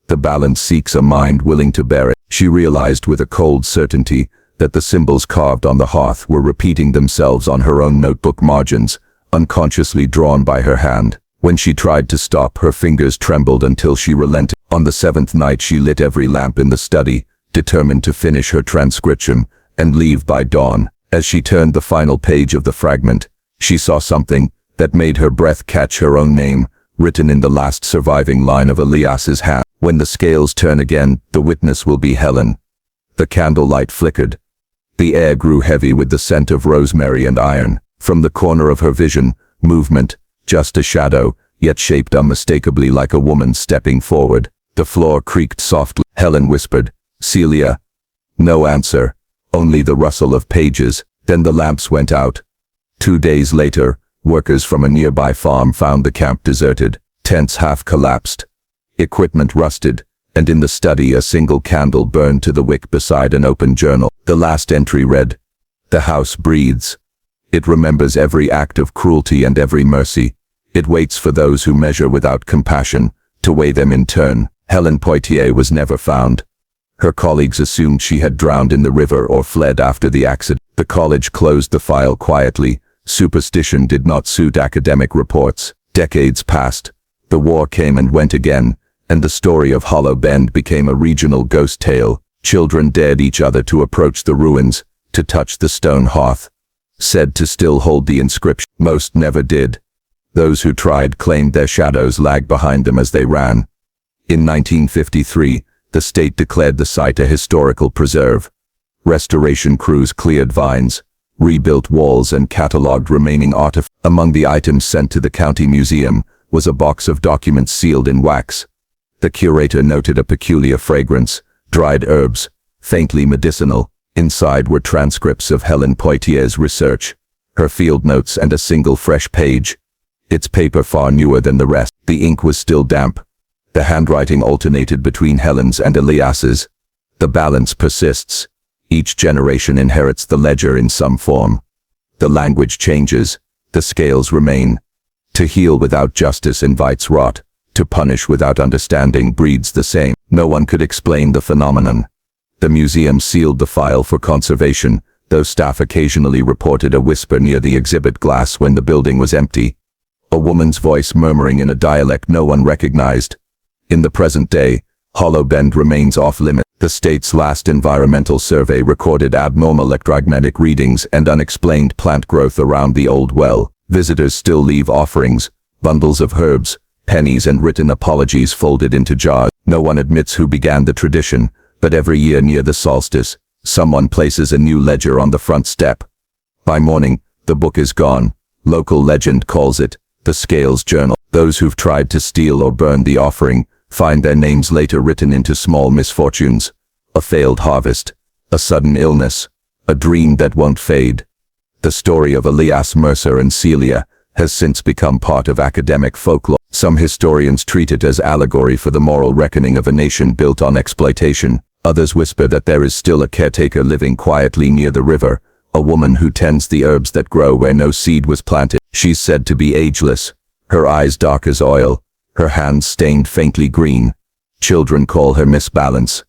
The balance seeks a mind willing to bear it. She realized with a cold certainty that the symbols carved on the hearth were repeating themselves on her own notebook margins, unconsciously drawn by her hand. When she tried to stop, her fingers trembled until she relented. On the seventh night she lit every lamp in the study, determined to finish her transcription and leave by dawn. As she turned the final page of the fragment, she saw something that made her breath catch: her own name, written in the last surviving line of Elias's hand. "When the scales turn again, the witness will be Helen." The candlelight flickered. The air grew heavy with the scent of rosemary and iron. From the corner of her vision, movement, just a shadow, yet shaped unmistakably like a woman stepping forward. The floor creaked softly. Helen whispered, "Celia." No answer, only the rustle of pages. Then the lamps went out. 2 days later, workers from a nearby farm found the camp deserted, tents half collapsed, equipment rusted, and in the study a single candle burned to the wick beside an open journal. The last entry read, "The house breathes. It remembers every act of cruelty and every mercy. It waits for those who measure without compassion, to weigh them in turn." Helen Poitier was never found. Her colleagues assumed she had drowned in the river or fled after the accident. The college closed the file quietly. Superstition did not suit academic reports. Decades passed. The war came and went again, and the story of Hollow Bend became a regional ghost tale. Children dared each other to approach the ruins, to touch the stone hearth, said to still hold the inscription. Most never did. Those who tried claimed their shadows lagged behind them as they ran. In 1953, the state declared the site a historical preserve. Restoration crews cleared vines, rebuilt walls and catalogued remaining artifacts. Among the items sent to the county museum was a box of documents sealed in wax. The curator noted a peculiar fragrance, dried herbs, faintly medicinal. Inside were transcripts of Helen Poitier's research, her field notes and a single fresh page. Its paper far newer than the rest. The ink was still damp. The handwriting alternated between Helen's and Elias's. The balance persists. Each generation inherits the ledger in some form. The language changes. The scales remain. To heal without justice invites rot. To punish without understanding breeds the same. No one could explain the phenomenon. The museum sealed the file for conservation, though staff occasionally reported a whisper near the exhibit glass when the building was empty. A woman's voice murmuring in a dialect no one recognized. In the present day, Hollow Bend remains off-limit. The state's last environmental survey recorded abnormal electromagnetic readings and unexplained plant growth around the old well. Visitors still leave offerings, bundles of herbs, pennies and written apologies folded into jars. No one admits who began the tradition, but every year near the solstice, someone places a new ledger on the front step. By morning, the book is gone. Local legend calls it the Scales Journal. Those who've tried to steal or burn the offering find their names later written into small misfortunes, a failed harvest, a sudden illness, a dream that won't fade. The story of Elias Mercer and Celia has since become part of academic folklore. Some historians treat it as allegory for the moral reckoning of a nation built on exploitation. Others whisper that there is still a caretaker living quietly near the river, a woman who tends the herbs that grow where no seed was planted. She's said to be ageless, her eyes dark as oil, her hands stained faintly green. Children call her Miss Balance.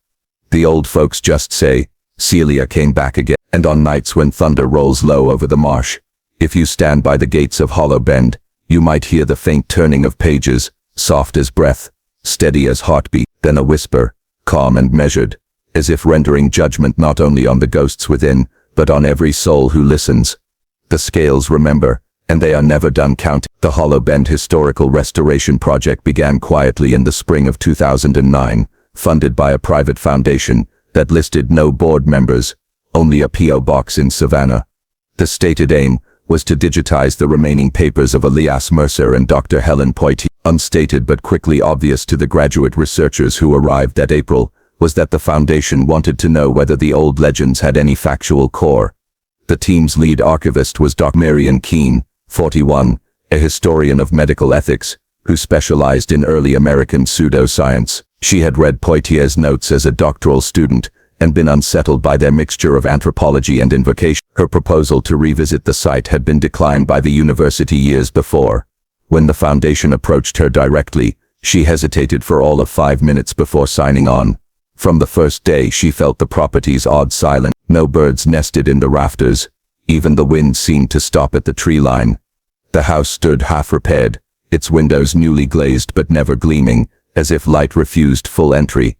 The old folks just say, "Celia came back again." And on nights when thunder rolls low over the marsh, if you stand by the gates of Hollow Bend, you might hear the faint turning of pages, soft as breath, steady as heartbeat, then a whisper, calm and measured, as if rendering judgment not only on the ghosts within, but on every soul who listens. The scales remember, and they are never done counting. The Hollow Bend Historical Restoration Project began quietly in the spring of 2009, funded by a private foundation that listed no board members, only a P.O. box in Savannah. The stated aim was to digitize the remaining papers of Elias Mercer and Dr. Helen Poitier. Unstated but quickly obvious to the graduate researchers who arrived that April was that the foundation wanted to know whether the old legends had any factual core. The team's lead archivist was Dr. Marion Keene, 41, a historian of medical ethics, who specialized in early American pseudoscience. She had read Poitier's notes as a doctoral student and been unsettled by their mixture of anthropology and invocation. Her proposal to revisit the site had been declined by the university years before. When the foundation approached her directly, she hesitated for all of 5 minutes before signing on. From the first day she felt the property's odd silence. No birds nested in the rafters. Even the wind seemed to stop at the tree line. The house stood half-repaired, its windows newly glazed but never gleaming, as if light refused full entry.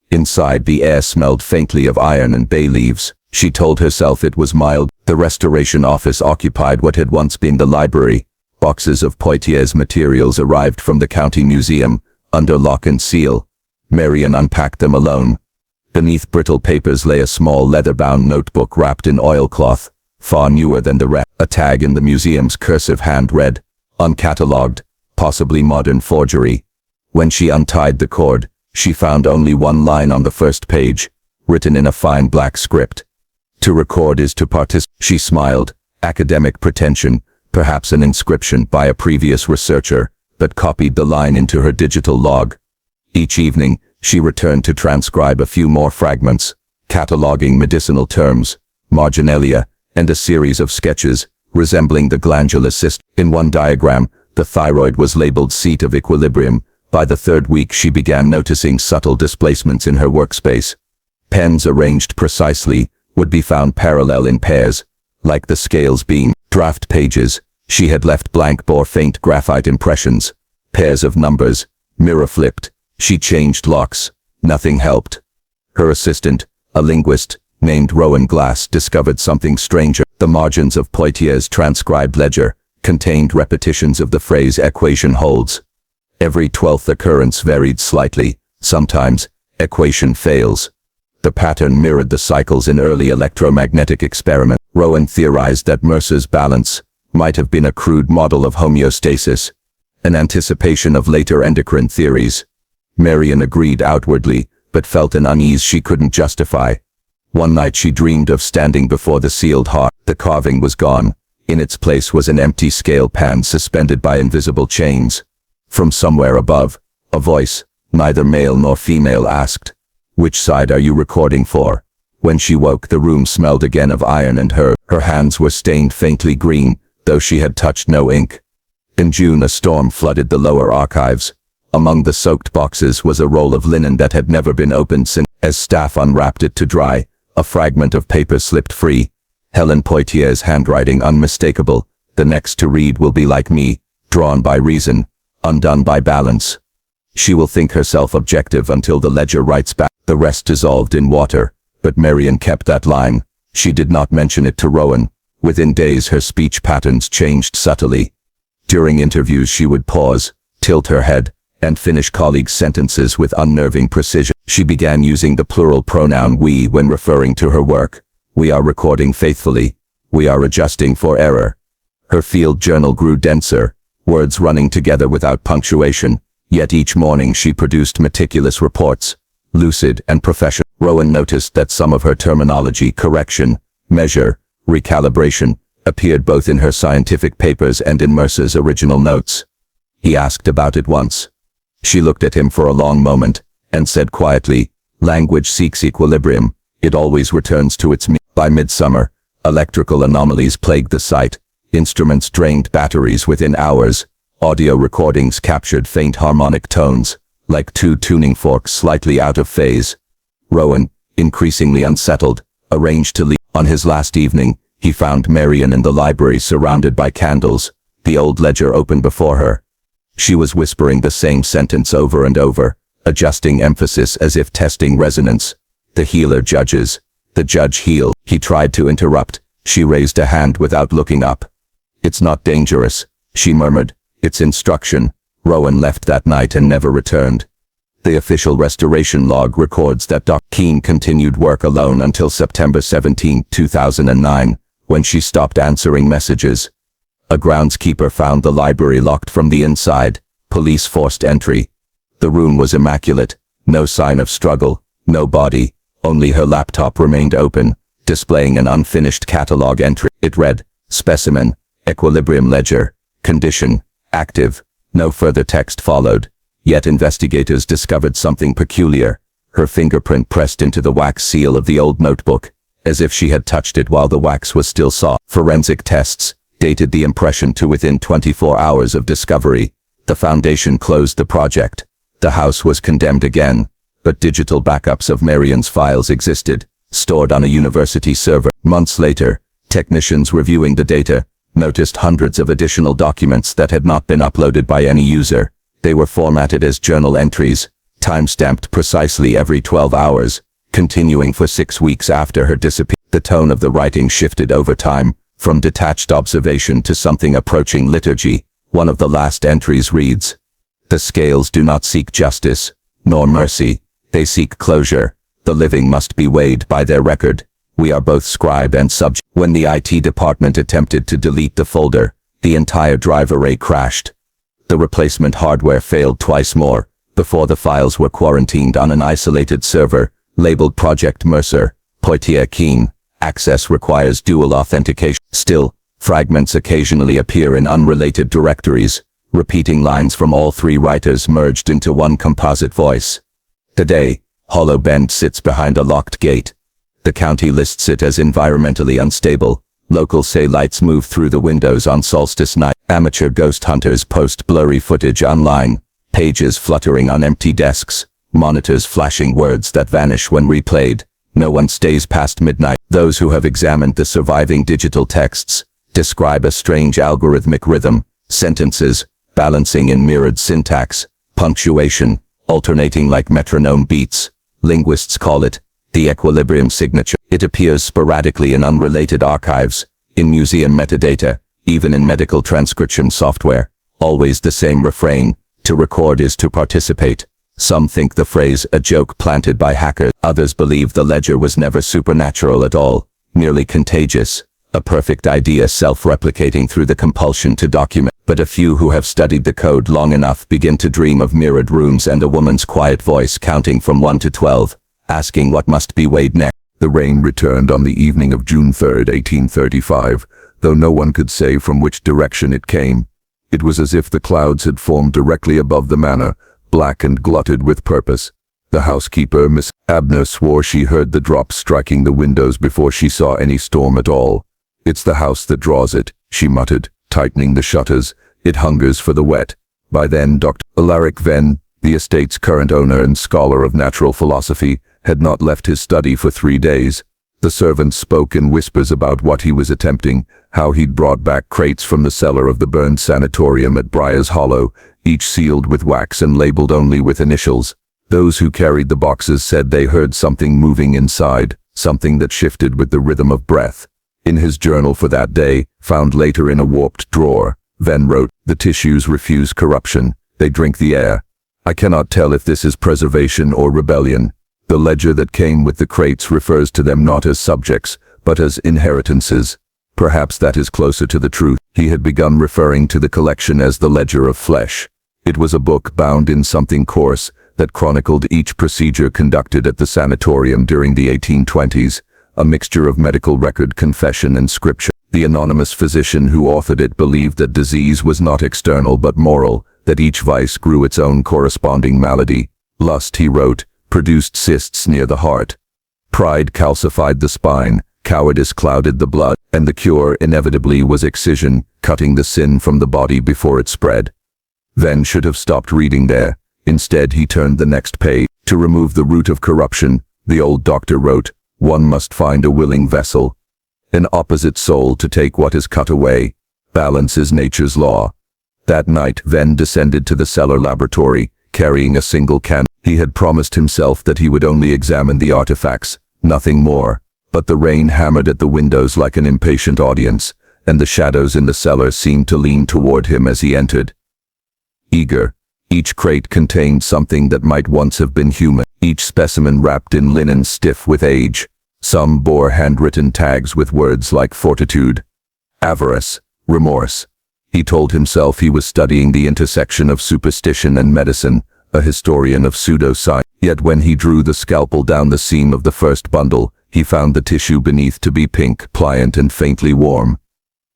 Inside, the air smelled faintly of iron and bay leaves. She told herself it was mild. The restoration office occupied what had once been the library. Boxes of Poitier's materials arrived from the county museum, under lock and seal. Marion unpacked them alone. Beneath brittle papers lay a small leather-bound notebook wrapped in oilcloth, far newer than the rest. A tag in the museum's cursive hand read, "Uncatalogued, possibly modern forgery." When she untied the cord, she found only one line on the first page, written in a fine black script. "To record is to participate." She smiled. Academic pretension, perhaps an inscription by a previous researcher, but copied the line into her digital log. Each evening, she returned to transcribe a few more fragments, cataloging medicinal terms, marginalia, and a series of sketches, resembling the glandular cyst. In one diagram, the thyroid was labeled seat of equilibrium. By the third week she began noticing subtle displacements in her workspace. Pens arranged precisely would be found parallel in pairs, like the scales being draft pages. She had left blank bore faint graphite impressions, pairs of numbers, mirror flipped. She changed locks. Nothing helped. Her assistant, a linguist, named Rowan Glass, discovered something stranger. The margins of Poitier's transcribed ledger contained repetitions of the phrase "equation holds." Every 12th occurrence varied slightly. Sometimes, "equation fails." The pattern mirrored the cycles in early electromagnetic experiments. Rowan theorized that Mercer's balance might have been a crude model of homeostasis, an anticipation of later endocrine theories. Marion agreed outwardly, but felt an unease she couldn't justify. One night she dreamed of standing before the sealed heart. The carving was gone. In its place was an empty scale pan suspended by invisible chains. From somewhere above, a voice, neither male nor female, asked, "Which side are you recording for?" When she woke, the room smelled again of iron and herb. Her hands were stained faintly green, though she had touched no ink. In June, a storm flooded the lower archives. Among the soaked boxes was a roll of linen that had never been opened since. As staff unwrapped it to dry, a fragment of paper slipped free. Helen Poitier's handwriting unmistakable. "The next to read will be like me, drawn by reason, undone by balance. She will think herself objective until the ledger writes back." The rest dissolved in water, but Marion kept that line. She did not mention it to Rowan. Within days her speech patterns changed subtly. During interviews she would pause, tilt her head, and finish colleagues' sentences with unnerving precision. She began using the plural pronoun "we" when referring to her work. "We are recording faithfully. We are adjusting for error." Her field journal grew denser, words running together without punctuation, yet each morning she produced meticulous reports, lucid and professional. Rowan noticed that some of her terminology, correction, measure, recalibration, appeared both in her scientific papers and in Mercer's original notes. He asked about it once. She looked at him for a long moment, and said quietly, "Language seeks equilibrium. It always returns to its mean." By midsummer, electrical anomalies plagued the site. Instruments drained batteries within hours. Audio recordings captured faint harmonic tones, like two tuning forks slightly out of phase. Rowan, increasingly unsettled, arranged to leave. On his last evening, he found Marion in the library surrounded by candles, the old ledger open before her. She was whispering the same sentence over and over, adjusting emphasis as if testing resonance. "The healer judges. The judge healed. He tried to interrupt. She raised a hand without looking up. "It's not dangerous," she murmured. "It's instruction." Rowan left that night and never returned. The official restoration log records that Dr. Keene continued work alone until September 17, 2009, when she stopped answering messages. A groundskeeper found the library locked from the inside. Police forced entry. The room was immaculate. No sign of struggle, no body. Only her laptop remained open, displaying an unfinished catalog entry. It read, "Specimen, equilibrium ledger, condition, active." No further text followed. Yet investigators discovered something peculiar. Her fingerprint pressed into the wax seal of the old notebook, as if she had touched it while the wax was still soft. Forensic tests dated the impression to within 24 hours of discovery. The Foundation closed the project. The house was condemned again, but digital backups of Marion's files existed, stored on a university server. Months later, technicians reviewing the data noticed hundreds of additional documents that had not been uploaded by any user. They were formatted as journal entries, time-stamped precisely every 12 hours, continuing for 6 weeks after her disappearance. The tone of the writing shifted over time, from detached observation to something approaching liturgy. One of the last entries reads, "The scales do not seek justice, nor mercy. They seek closure. The living must be weighed by their record. We are both scribe and subject." When the IT department attempted to delete the folder, the entire drive array crashed. The replacement hardware failed twice more, before the files were quarantined on an isolated server, labeled Project Mercer, Poitiers Keene. Access requires dual authentication. Still, fragments occasionally appear in unrelated directories, repeating lines from all three writers merged into one composite voice. Today, Hollow Bend sits behind a locked gate. The county lists it as environmentally unstable. Locals say lights move through the windows on solstice night. Amateur ghost hunters post blurry footage online, pages fluttering on empty desks, monitors flashing words that vanish when replayed. No one stays past midnight. Those who have examined the surviving digital texts describe a strange algorithmic rhythm, sentences balancing in mirrored syntax, punctuation alternating like metronome beats. Linguists call it the equilibrium signature. It appears sporadically in unrelated archives, in museum metadata, even in medical transcription software. Always the same refrain: to record is to participate. Some think the phrase a joke planted by hackers. Others believe the ledger was never supernatural at all, merely contagious, a perfect idea self-replicating through the compulsion to document. But a few who have studied the code long enough begin to dream of mirrored rooms and a woman's quiet voice counting from 1 to 12, asking what must be weighed next. The rain returned on the evening of June 3, 1835, though no one could say from which direction it came. It was as if the clouds had formed directly above the manor, black and glutted with purpose. The housekeeper, Miss Abner, swore she heard the drops striking the windows before she saw any storm at all. "It's the house that draws it," she muttered, tightening the shutters. "It hungers for the wet." By then Dr. Alaric Venn, the estate's current owner and scholar of natural philosophy, had not left his study for 3 days. The servants spoke in whispers about what he was attempting, how he'd brought back crates from the cellar of the burned sanatorium at Briar's Hollow, each sealed with wax and labeled only with initials. Those who carried the boxes said they heard something moving inside, something that shifted with the rhythm of breath. In his journal for that day, found later in a warped drawer, Venn wrote, "The tissues refuse corruption. They drink the air. I cannot tell if this is preservation or rebellion. The ledger that came with the crates refers to them not as subjects, but as inheritances. Perhaps that is closer to the truth." He had begun referring to the collection as the Ledger of Flesh. It was a book bound in something coarse that chronicled each procedure conducted at the sanatorium during the 1820s, a mixture of medical record, confession, and scripture. The anonymous physician who authored it believed that disease was not external but moral, that each vice grew its own corresponding malady. Lust, he wrote, produced cysts near the heart. Pride calcified the spine, cowardice clouded the blood, and the cure inevitably was excision, cutting the sin from the body before it spread. Venn should have stopped reading there. Instead he turned the next page. To remove the root of corruption, the old doctor wrote, one must find a willing vessel, an opposite soul to take what is cut away. Balance is nature's law. That night Venn descended to the cellar laboratory, carrying a single candle. He had promised himself that he would only examine the artifacts, nothing more. But the rain hammered at the windows like an impatient audience, and the shadows in the cellar seemed to lean toward him as he entered. Eager, each crate contained something that might once have been human, each specimen wrapped in linen stiff with age. Some bore handwritten tags with words like fortitude, avarice, remorse. He told himself he was studying the intersection of superstition and medicine, a historian of pseudoscience. Yet when he drew the scalpel down the seam of the first bundle, he found the tissue beneath to be pink, pliant and faintly warm.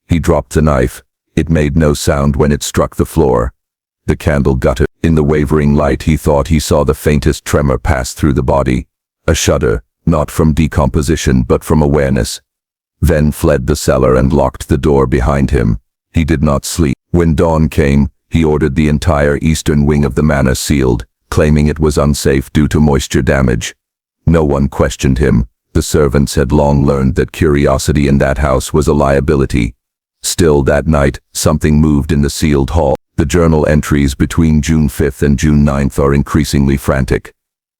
He dropped the knife. It made no sound when it struck the floor. The candle guttered. In the wavering light he thought he saw the faintest tremor pass through the body. A shudder, not from decomposition but from awareness. Then fled the cellar and locked the door behind him. He did not sleep. When dawn came, he ordered the entire eastern wing of the manor sealed, claiming it was unsafe due to moisture damage. No one questioned him. The servants had long learned that curiosity in that house was a liability. Still that night, something moved in the sealed hall. The journal entries between June 5th and June 9th are increasingly frantic.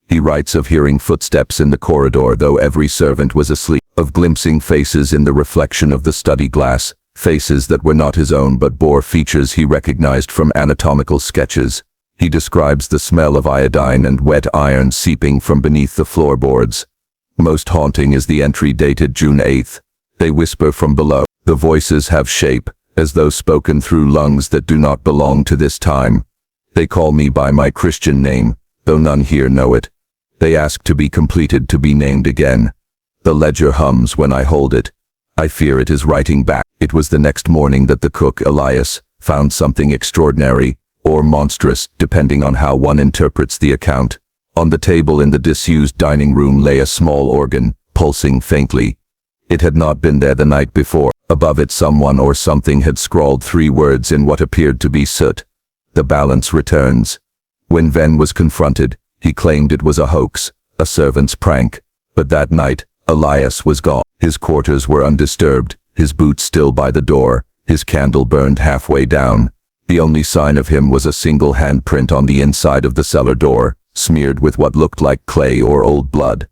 He writes of hearing footsteps in the corridor though every servant was asleep, of glimpsing faces in the reflection of the study glass, faces that were not his own but bore features he recognized from anatomical sketches. He describes the smell of iodine and wet iron seeping from beneath the floorboards. Most haunting is the entry dated June 8th. They whisper from below. The voices have shape, as though spoken through lungs that do not belong to this time. They call me by my Christian name, though none here know it. They ask to be completed, to be named again. The ledger hums when I hold it. I fear it is writing back. It was the next morning that the cook, Elias, found something extraordinary, or monstrous, depending on how one interprets the account. On the table in the disused dining room lay a small organ, pulsing faintly. It had not been there the night before. Above it someone or something had scrawled 3 words in what appeared to be soot. The balance returns. When Venn was confronted, he claimed it was a hoax, a servant's prank. But that night, Elias was gone. His quarters were undisturbed, his boots still by the door, his candle burned halfway down. The only sign of him was a single handprint on the inside of the cellar door, smeared with what looked like clay or old blood.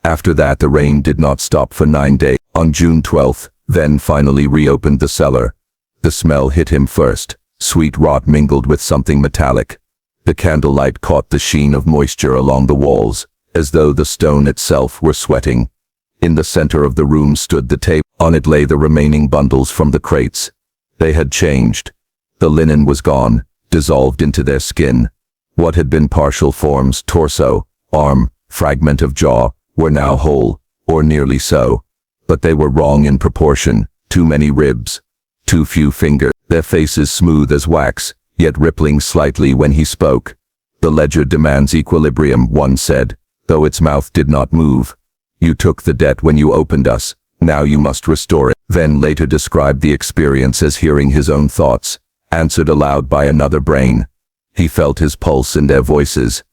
After that the rain did not stop for 9 days. On June 12th, Venn finally reopened the cellar. The smell hit him first, sweet rot mingled with something metallic. The candlelight caught the sheen of moisture along the walls, as though the stone itself were sweating. In the center of the room stood the table. On it lay the remaining bundles from the crates. They had changed. The linen was gone, dissolved into their skin. What had been partial forms, torso, arm, fragment of jaw, were now whole, or nearly so. But they were wrong in proportion, too many ribs, too few fingers, their faces smooth as wax, yet rippling slightly when he spoke. The ledger demands equilibrium, one said, though its mouth did not move. You took the debt when you opened us, now you must restore it. Venn later described the experience as hearing his own thoughts, answered aloud by another brain. He felt his pulse in their voices.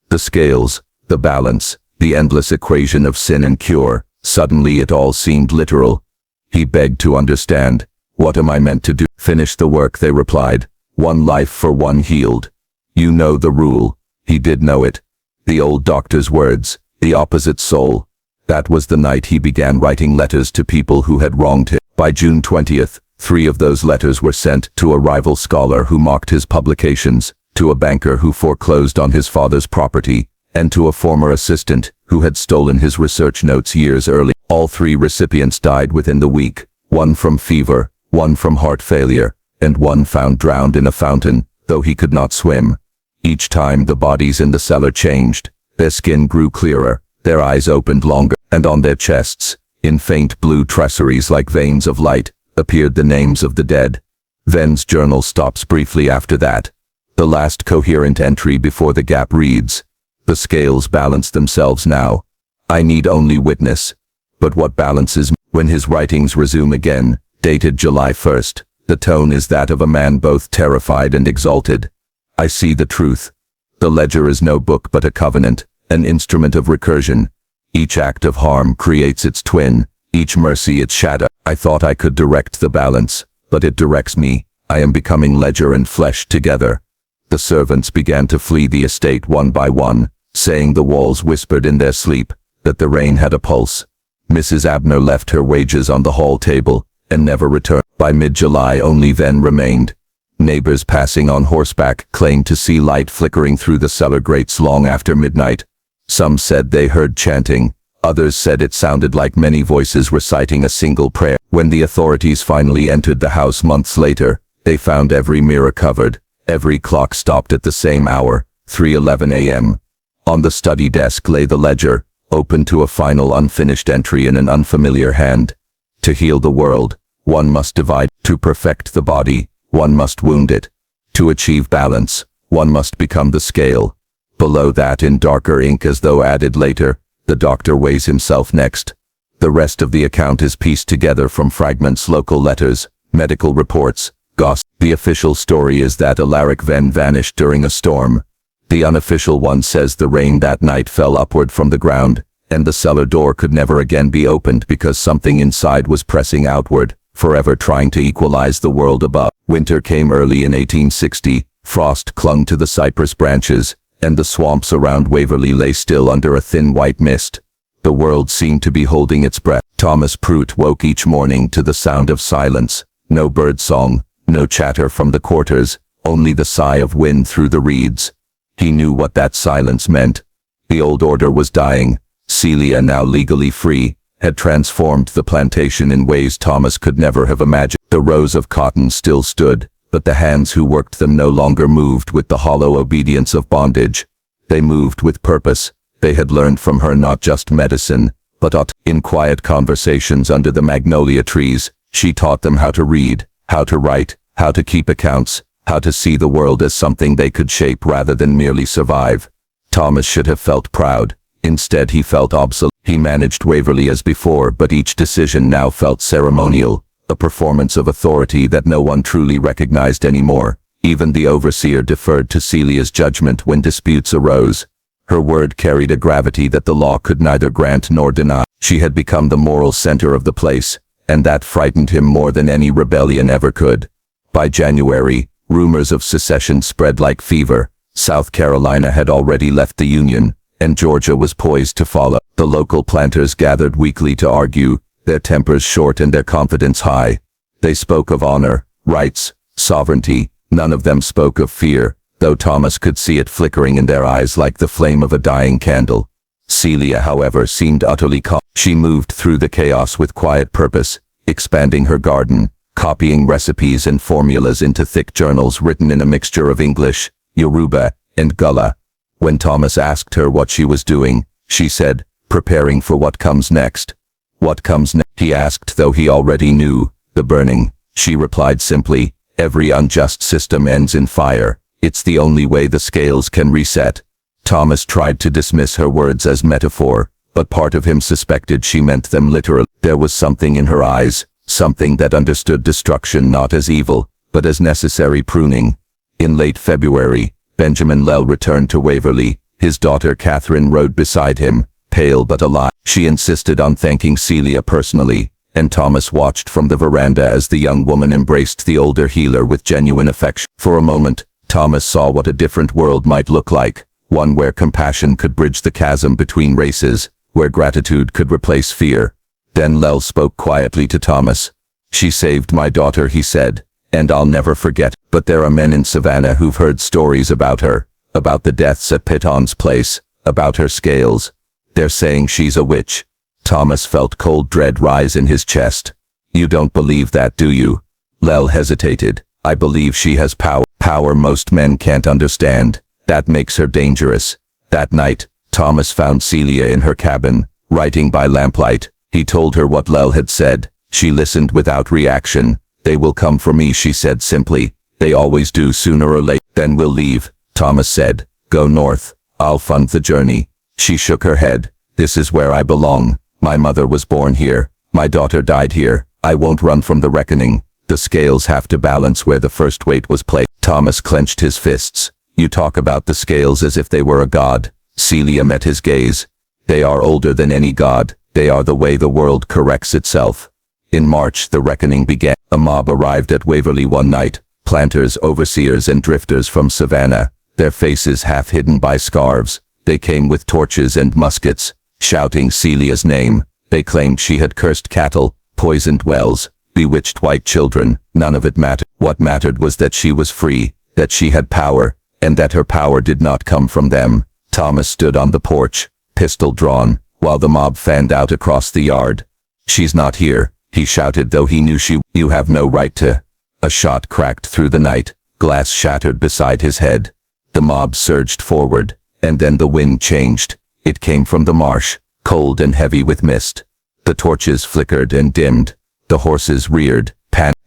The scales, the balance, the endless equation of sin and cure. Suddenly it all seemed literal. He begged to understand. What am I meant to do? Finish the work, they replied. One life for one healed. You know the rule. He did know it. The old doctor's words, the opposite soul. That was the night he began writing letters to people who had wronged him. By June 20th, 3 of those letters were sent to a rival scholar who mocked his publications, to a banker who foreclosed on his father's property, and to a former assistant who had stolen his research notes years early. All 3 recipients died within the week, one from fever, one from heart failure, and one found drowned in a fountain, though he could not swim. Each time the bodies in the cellar changed. Their skin grew clearer, their eyes opened longer, and on their chests, in faint blue traceries like veins of light, appeared the names of the dead. Venn's journal stops briefly after that. The last coherent entry before the gap reads, the scales balance themselves now. I need only witness. But what balances? When his writings resume again, dated July 1st, the tone is that of a man both terrified and exalted. I see the truth. The ledger is no book but a covenant, an instrument of recursion. Each act of harm creates its twin, each mercy its shadow. I thought I could direct the balance, but it directs me. I am becoming ledger and flesh together. The servants began to flee the estate one by one, saying the walls whispered in their sleep, that the rain had a pulse. Mrs. Abner left her wages on the hall table and never returned. By mid-July only then remained. Neighbors passing on horseback claimed to see light flickering through the cellar grates long after midnight. Some said they heard chanting. Others said it sounded like many voices reciting a single prayer. When the authorities finally entered the house months later, they found every mirror covered, every clock stopped at the same hour, 3:11 a.m. On the study desk lay the ledger, open to a final unfinished entry in an unfamiliar hand. To heal the world, one must divide. To perfect the body, one must wound it. To achieve balance, one must become the scale. Below that in darker ink as though added later, the doctor weighs himself next. The rest of the account is pieced together from fragments, local letters, medical reports, gossip. The official story is that Alaric Venn vanished during a storm. The unofficial one says the rain that night fell upward from the ground, and the cellar door could never again be opened because something inside was pressing outward, forever trying to equalize the world above. Winter came early in 1860, frost clung to the cypress branches, and the swamps around Waverley lay still under a thin white mist. The world seemed to be holding its breath. Thomas Prout woke each morning to the sound of silence. No bird song, no chatter from the quarters, only the sigh of wind through the reeds. He knew what that silence meant. The old order was dying. Celia, now legally free, had transformed the plantation in ways Thomas could never have imagined. The rows of cotton still stood, but the hands who worked them no longer moved with the hollow obedience of bondage. They moved with purpose. They had learned from her not just medicine, but art. In quiet conversations under the magnolia trees, she taught them how to read, how to write, how to keep accounts, how to see the world as something they could shape rather than merely survive. Thomas should have felt proud. Instead he felt obsolete. He managed Waverley as before, but each decision now felt ceremonial, a performance of authority that no one truly recognized anymore. Even the overseer deferred to Celia's judgment when disputes arose. Her word carried a gravity that the law could neither grant nor deny. She had become the moral center of the place, and that frightened him more than any rebellion ever could. By January, rumors of secession spread like fever. South Carolina had already left the Union, and Georgia was poised to follow. The local planters gathered weekly to argue, their tempers short and their confidence high. They spoke of honor, rights, sovereignty. None of them spoke of fear, though Thomas could see it flickering in their eyes like the flame of a dying candle. Celia, however, seemed utterly calm. She moved through the chaos with quiet purpose, expanding her garden, copying recipes and formulas into thick journals written in a mixture of English, Yoruba, and Gullah. When Thomas asked her what she was doing, she said, "Preparing for what comes next." "What comes next?" he asked, though he already knew. "The burning." She replied simply, "Every unjust system ends in fire. It's the only way the scales can reset." Thomas tried to dismiss her words as metaphor, but part of him suspected she meant them literally. There was something in her eyes, something that understood destruction not as evil, but as necessary pruning. In late February, Benjamin Lell returned to Waverley. His daughter Catherine rode beside him, pale but alive. She insisted on thanking Celia personally, and Thomas watched from the veranda as the young woman embraced the older healer with genuine affection. For a moment, Thomas saw what a different world might look like, one where compassion could bridge the chasm between races, where gratitude could replace fear. Then Lell spoke quietly to Thomas. "She saved my daughter," he said, "and I'll never forget. But there are men in Savannah who've heard stories about her, about the deaths at Piton's place, about her scales. They're saying she's a witch." Thomas felt cold dread rise in his chest. "You don't believe that, do you?" Lell hesitated. "I believe she has power. Power most men can't understand. That makes her dangerous." That night, Thomas found Celia in her cabin, writing by lamplight. He told her what Lell had said. She listened without reaction. "They will come for me," she said simply. "They always do sooner or later." "Then we'll leave," Thomas said. "Go north. I'll fund the journey." She shook her head. "This is where I belong. My mother was born here. My daughter died here. I won't run from the reckoning. The scales have to balance where the first weight was placed." Thomas clenched his fists. "You talk about the scales as if they were a god." Celia met his gaze. "They are older than any god. They are the way the world corrects itself." In March, the reckoning began. A mob arrived at Waverley one night. Planters, overseers, and drifters from Savannah, their faces half hidden by scarves. They came with torches and muskets, shouting Celia's name. They claimed she had cursed cattle, poisoned wells, bewitched white children. None of it mattered. What mattered was that she was free, that she had power, and that her power did not come from them. Thomas stood on the porch, pistol drawn, while the mob fanned out across the yard. "She's not here," he shouted, though he knew "You have no right to." A shot cracked through the night, glass shattered beside his head. The mob surged forward, and then the wind changed. It came from the marsh, cold and heavy with mist. The torches flickered and dimmed. The horses reared,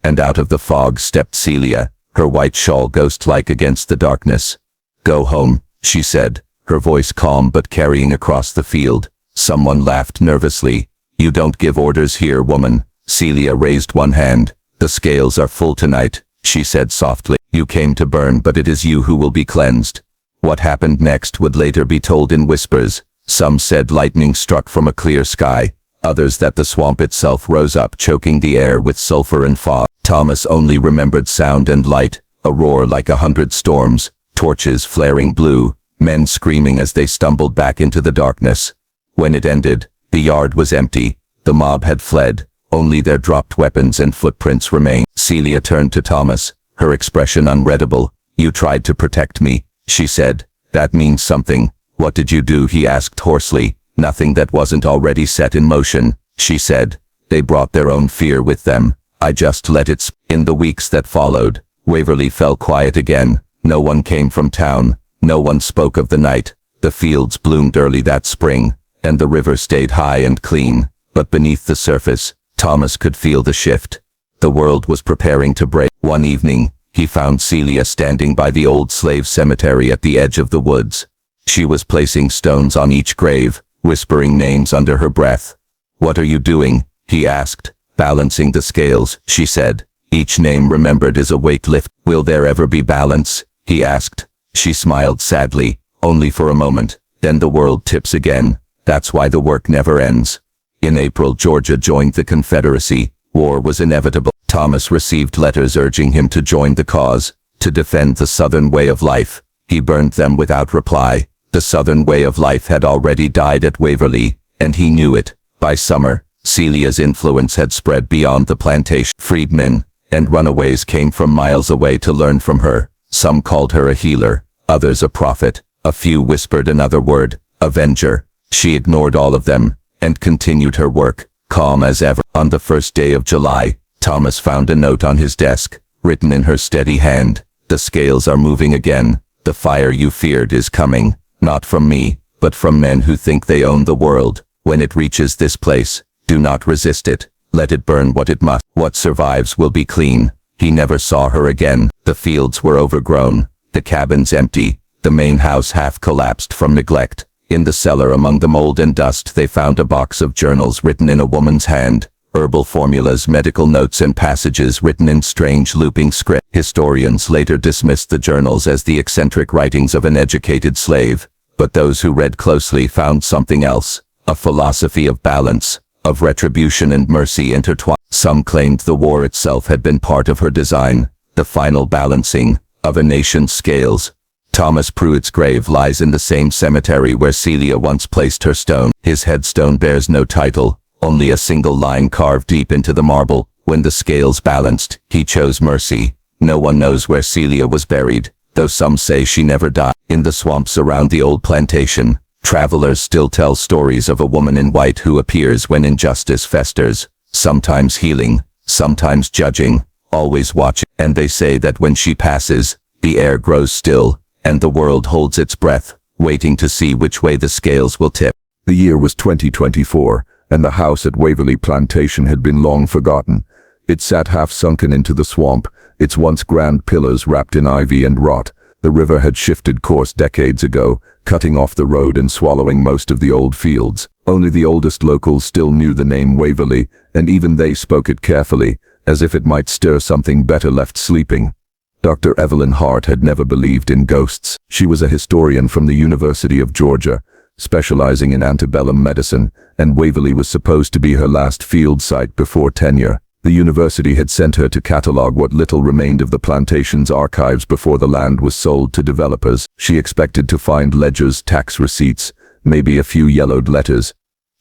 and out of the fog stepped Celia, her white shawl ghost-like against the darkness. "Go home," she said, her voice calm but carrying across the field. Someone laughed nervously. "You don't give orders here, woman." Celia raised one hand. "The scales are full tonight," she said softly. "You came to burn, but it is you who will be cleansed." What happened next would later be told in whispers. Some said lightning struck from a clear sky, others that the swamp itself rose up, choking the air with sulfur and fog. Thomas only remembered sound and light, a roar like 100 storms, torches flaring blue, men screaming as they stumbled back into the darkness. When it ended, the yard was empty. The mob had fled. Only their dropped weapons and footprints remained. Celia turned to Thomas, her expression unreadable. "You tried to protect me," she said. "That means something." "What did you do?" he asked hoarsely. "Nothing that wasn't already set in motion," she said. "They brought their own fear with them. I just let it In the weeks that followed, Waverley fell quiet again. No one came from town. No one spoke of the night. The fields bloomed early that spring, and the river stayed high and clean. But beneath the surface, Thomas could feel the shift. The world was preparing to break. One evening, he found Celia standing by the old slave cemetery at the edge of the woods. She was placing stones on each grave, whispering names under her breath. "What are you doing?" he asked. "Balancing the scales," she said. "Each name remembered is a weight lift." "Will there ever be balance?" he asked. She smiled sadly, only for a moment. "Then the world tips again. That's why the work never ends." In April, Georgia joined the Confederacy. War was inevitable. Thomas received letters urging him to join the cause, to defend the Southern way of life. He burned them without reply. The Southern way of life had already died at Waverley, and he knew it. By summer, Celia's influence had spread beyond the plantation. Freedmen and runaways came from miles away to learn from her. Some called her a healer, others a prophet. A few whispered another word, avenger. She ignored all of them, and continued her work, calm as ever. On the first day of July, Thomas found a note on his desk, written in her steady hand. "The scales are moving again. The fire you feared is coming, not from me, but from men who think they own the world. When it reaches this place, do not resist it. Let it burn what it must. What survives will be clean." He never saw her again. The fields were overgrown, the cabins empty, the main house half collapsed from neglect. In the cellar among the mold and dust they found a box of journals written in a woman's hand, herbal formulas, medical notes and passages written in strange looping script. Historians later dismissed the journals as the eccentric writings of an educated slave, but those who read closely found something else, a philosophy of balance, of retribution and mercy intertwined. Some claimed the war itself had been part of her design, the final balancing of a nation's scales. Thomas Pruitt's grave lies in the same cemetery where Celia once placed her stone. His headstone bears no title, only a single line carved deep into the marble. When the scales balanced, he chose mercy. No one knows where Celia was buried, though some say she never died. In the swamps around the old plantation, travelers still tell stories of a woman in white who appears when injustice festers, sometimes healing, sometimes judging, always watching. And they say that when she passes, the air grows still, and the world holds its breath, waiting to see which way the scales will tip. The year was 2024, and the house at Waverley Plantation had been long forgotten. It sat half sunken into the swamp, its once grand pillars wrapped in ivy and rot. The river had shifted course decades ago, cutting off the road and swallowing most of the old fields. Only the oldest locals still knew the name Waverley, and even they spoke it carefully, as if it might stir something better left sleeping. Dr. Evelyn Hart had never believed in ghosts. She was a historian from the University of Georgia, specializing in antebellum medicine, and Waverley was supposed to be her last field site before tenure. The university had sent her to catalog what little remained of the plantation's archives before the land was sold to developers. She expected to find ledgers, tax receipts, maybe a few yellowed letters.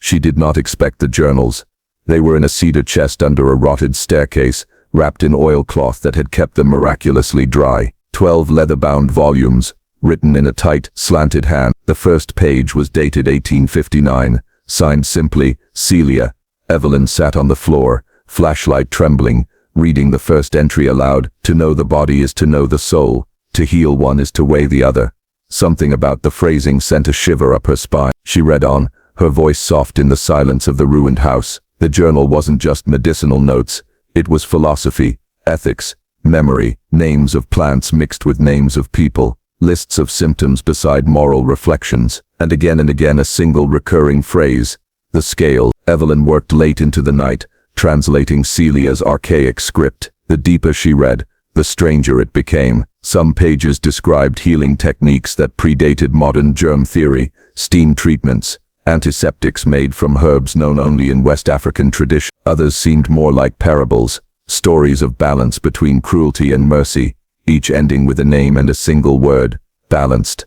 She did not expect the journals. They were in a cedar chest under a rotted staircase, wrapped in oilcloth that had kept them miraculously dry. 12 leather-bound volumes, written in a tight, slanted hand. The first page was dated 1859, signed simply, Celia. Evelyn sat on the floor, flashlight trembling, reading the first entry aloud. To know the body is to know the soul. To heal one is to weigh the other. Something about the phrasing sent a shiver up her spine. She read on, her voice soft in the silence of the ruined house. The journal wasn't just medicinal notes. It was philosophy, ethics, memory, names of plants mixed with names of people, lists of symptoms beside moral reflections, and again a single recurring phrase, the scale. Evelyn worked late into the night, translating Celia's archaic script. The deeper she read, the stranger it became. Some pages described healing techniques that predated modern germ theory, steam treatments, antiseptics made from herbs known only in West African tradition. Others seemed more like parables, stories of balance between cruelty and mercy, each ending with a name and a single word, balanced.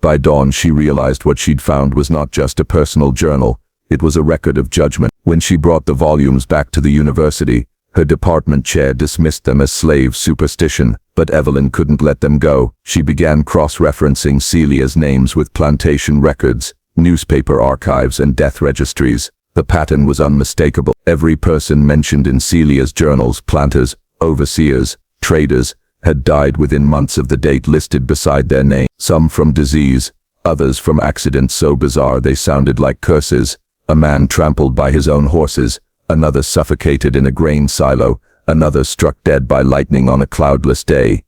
By dawn she realized what she'd found was not just a personal journal, it was a record of judgment. When she brought the volumes back to the university, her department chair dismissed them as slave superstition, but Evelyn couldn't let them go. She began cross-referencing Celia's names with plantation records, newspaper archives and death registries. The pattern was unmistakable. Every person mentioned in Celia's journals, planters, overseers, traders, had died within months of the date listed beside their name. Some from disease, others from accidents so bizarre they sounded like curses. A man trampled by his own horses, another suffocated in a grain silo, another struck dead by lightning on a cloudless day.